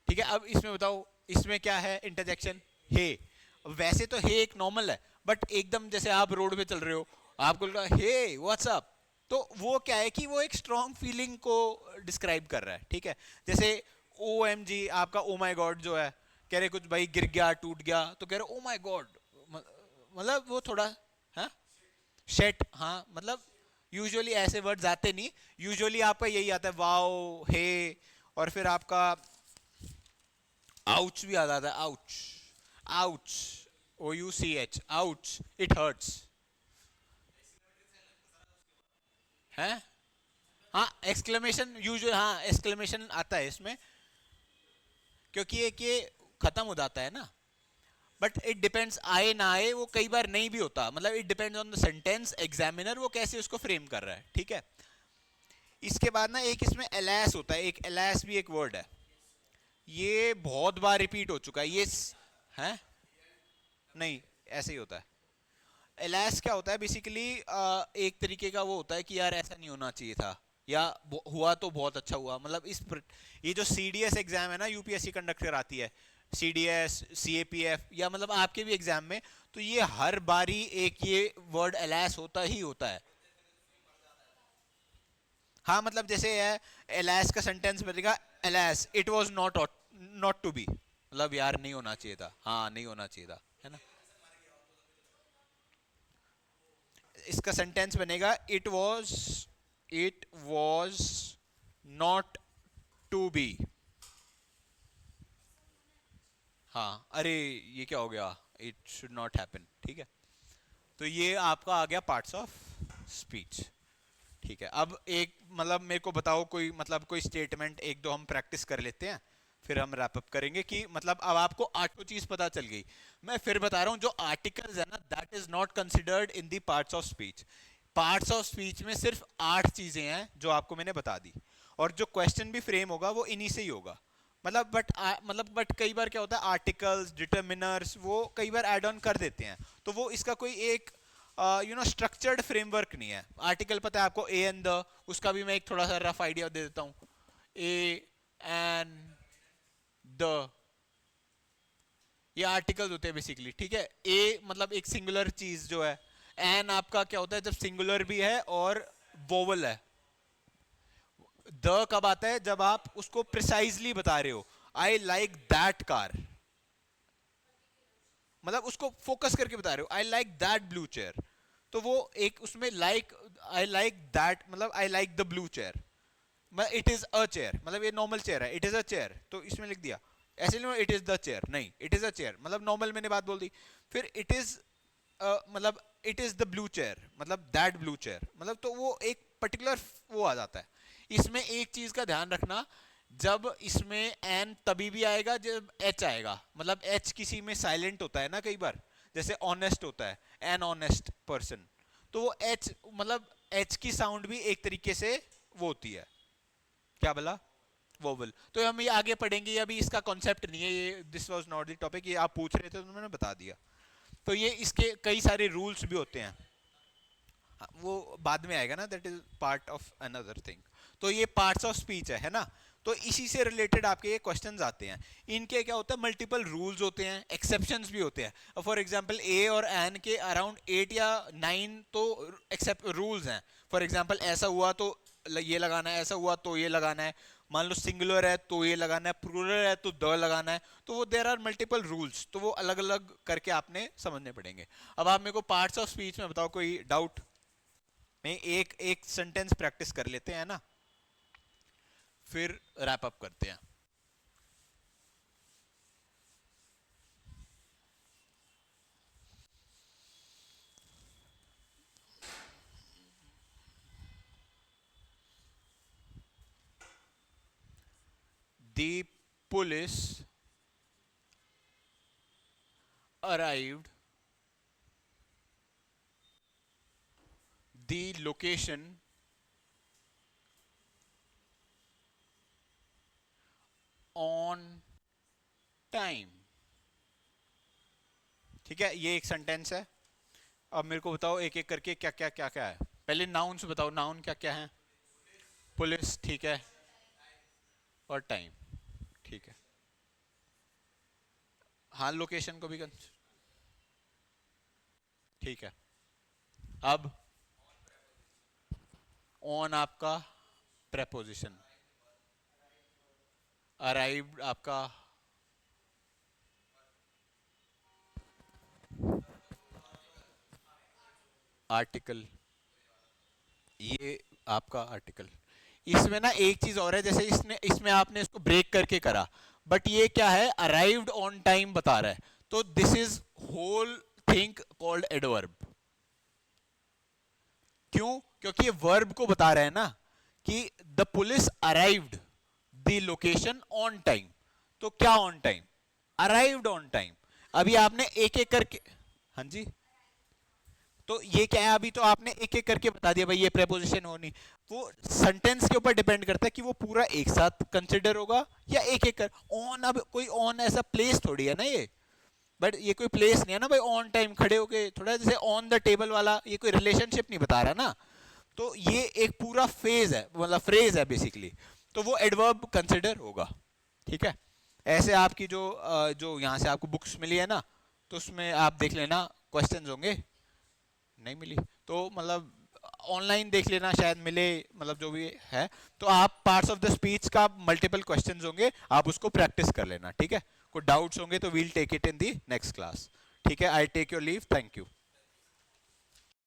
ठीक है? अब इसमें बताओ, इसमें क्या है इंटरजेक्शन? हे। वैसे तो हे एक नॉर्मल है, बट एकदम जैसे आप रोड पे चल रहे हो, आपको लगा हे व्हाट्सअप, तो वो क्या है कि वो एक स्ट्रॉन्ग फीलिंग को डिस्क्राइब कर रहा है, ठीक है? जैसे OMG, आपका ओ माई गॉड जो है, कह रहे कुछ भाई गिर गया टूट गया, तो कह रहे ओ माई गॉड, मतलब वो थोड़ा, हाँ शेट, हाँ मतलब यूजुअली ऐसे वर्ड्स आते नहीं, यूजुअली आपका यही आता है वाओ, हे, और फिर आपका आउच भी आ जाता है, ouch, ouch, OUCH, ouch, it hurts, है? हाँ एक्सक्लेमेशन यूजुअल, हाँ एक्सक्लेमेशन आता है इसमें, क्योंकि एक ये खत्म हो जाता है ना, बट इट डिपेंड्स, आए ना आए वो कई बार नहीं भी होता, मतलब it depends on the sentence, examiner वो कैसे उसको फ्रेम कर रहा है, ठीक है? इसके बाद ना एक इसमें एलास होता है, एक एलास भी एक वर्ड है, ये बहुत बार रिपीट हो चुका है ये है, नहीं ऐसे ही होता है। एलास क्या होता है? बेसिकली एक तरीके का वो होता है कि यार ऐसा नहीं होना चाहिए था, या हुआ तो बहुत अच्छा हुआ, मतलब ये जो CDS एग्जाम है ना, UPSC कंडक्ट कराती है, CDS CAPF, या मतलब आपके भी एग्जाम में, तो ये हर बारी एक ये वर्ड एलास होता ही होता है। हाँ मतलब जैसे है, एलास का सेंटेंस बनेगा, alas it was not not to be, मतलब यार नहीं होना चाहिए था, हाँ नहीं होना चाहिए था, है ना? इसका सेंटेंस बनेगा, it was not to be, हाँ अरे ये क्या हो गया, इट शुड नॉट हैपन, ठीक है? तो ये आपका आ गया पार्ट्स ऑफ स्पीच, ठीक है? अब एक मतलब मेरे को बताओ कोई, मतलब कोई स्टेटमेंट एक दो हम प्रैक्टिस कर लेते हैं, फिर हम रैप अप करेंगे, कि मतलब अब आपको आठों चीज पता चल गई। मैं फिर बता रहा हूं, जो आर्टिकल्स है ना, that is not considered in the parts of speech. Parts of speech में सिर्फ 8 चीजें हैं जो आपको मैंने बता दी, और जो क्वेश्चन भी फ्रेम होगा वो इन्हीं से ही होगा। बट कई बार क्या होता है, आर्टिकल्स डिटर्मिनर्स वो कई बार ऐड ऑन कर देते हैं, तो वो इसका कोई एक स्ट्रक्चर्ड फ्रेमवर्क नहीं है। आर्टिकल पता है आपको, ए एंड द, उसका भी मैं एक थोड़ा सा रफ आइडिया दे देता हूँ। ए एंड द, ये आर्टिकल्स होते हैं बेसिकली, ठीक है। ए मतलब एक सिंगुलर चीज जो है, एन आपका क्या होता है जब सिंगुलर भी है और वोवल है। द कब आता है, जब आप उसको प्रिसाइजली बता रहे हो, आई लाइक दैट कार, मतलब उसको फोकस करके बता रहे हो, I like that blue chair. तो वो एक उसमें लाइक, आई लाइक दैट मतलब I like the blue chair, it is a chair, मतलब ये नॉर्मल चेयर है, इट इज अ चेयर, तो इसमें लिख दिया। ऐसे नहीं इट इज द चेयर, नहीं, इट इज अ चेयर मतलब नॉर्मल मैंने बात बोल दी। फिर इट इज मतलब it is the blue chair, मतलब दैट ब्लू चेयर, मतलब तो वो एक पर्टिकुलर वो आ जाता है। इसमें एक चीज का ध्यान रखना, जब इसमें एन तभी भी आएगा जब एच आएगा, मतलब एच किसी में साइलेंट होता है ना कई बार, जैसे ऑनेस्ट होता है, एन ऑनेस्ट पर्सन, तो वो एच मतलब एच की साउंड भी एक तरीके से वो होती है, क्या बोला, वोवल। तो हम ये आगे पढ़ेंगे, ये अभी इसका कॉन्सेप्ट नहीं है, ये this was not the topic, ये आप पूछ रहे थे तो मैंने बता दिया। तो ये इसके कई सारे रूल्स भी होते हैं। हाँ, वो बाद में आएगा ना, that is part of another thing. तो ये पार्ट्स ऑफ स्पीच है ना। तो इसी से रिलेटेड आपके ये क्वेश्चंस आते हैं। इनके क्या होता है, मल्टीपल रूल्स होते हैं, एक्सेप्शंस भी होते हैं। फॉर एग्जांपल ए और एन के अराउंड 8 या 9 तो एक्सेप्ट रूल्स हैं। फॉर एग्जांपल ऐसा हुआ तो ये लगाना है, ऐसा हुआ तो ये लगाना है, मान लो सिंगुलर है तो ये लगाना है, प्लूरल है तो द लगाना है। तो वो देयर आर मल्टीपल रूल्स, तो वो अलग अलग करके आपने समझने पड़ेंगे। अब आप मेरे को पार्ट्स ऑफ स्पीच में बताओ, कोई डाउट में एक एक सेंटेंस प्रैक्टिस कर लेते हैं ना, फिर रैप अप करते हैं। The police arrived the location on time। ठीक है, ये एक सेंटेंस है। अब मेरे को बताओ एक एक करके क्या क्या क्या क्या है। पहले नाउन्स बताओ, नाउन क्या क्या है। पुलिस, ठीक है, और टाइम, ठीक है। हाँ, लोकेशन को भी ठीक है। अब ऑन आपका प्रेपोजिशन, अराइव्ड आपका आर्टिकल, ये आपका आर्टिकल। इसमें ना एक चीज और है, जैसे इसने इसमें आपने इसको ब्रेक करके करा, बट ये क्या है, अराइव्ड ऑन टाइम बता रहा है। तो this is whole thing called adverb. क्यों? क्योंकि ये वर्ब को बता रहा है ना कि the police arrived the location on time. तो क्या on time, arrived on time. अभी आपने एक एक करके, हाँ जी, तो ये क्या है, अभी तो आपने एक एक करके बता दिया भाई ये प्रेपोजिशन होनी। वो सेंटेंस के ऊपर डिपेंड करता है कि वो पूरा एक साथ कंसिडर होगा या एक एक कर। ऑन, अब कोई ऑन ऐसा प्लेस थोड़ी है ना ये, बट ये कोई प्लेस नहीं है ना भाई, ऑन टाइम खड़े होके थोड़ा, जैसे ऑन द टेबल वाला, ये कोई रिलेशनशिप नहीं बता रहा ना। तो ये एक पूरा फेज है, मतलब फ्रेज है बेसिकली, तो वो एडवर्ब कंसिडर होगा। ठीक है। ऐसे आपकी जो यहाँ से आपको बुक्स मिली है ना, तो उसमें आप देख लेना, क्वेश्चंस होंगे। नहीं मिली तो मतलब ऑनलाइन देख लेना, शायद मिले, मतलब जो भी है। तो आप पार्ट्स ऑफ द स्पीच का मल्टीपल क्वेश्चंस होंगे, आप उसको प्रैक्टिस कर लेना। ठीक है, कोई डाउट्स होंगे तो we'll take it in the next class. ठीक है, I take your leave, thank you.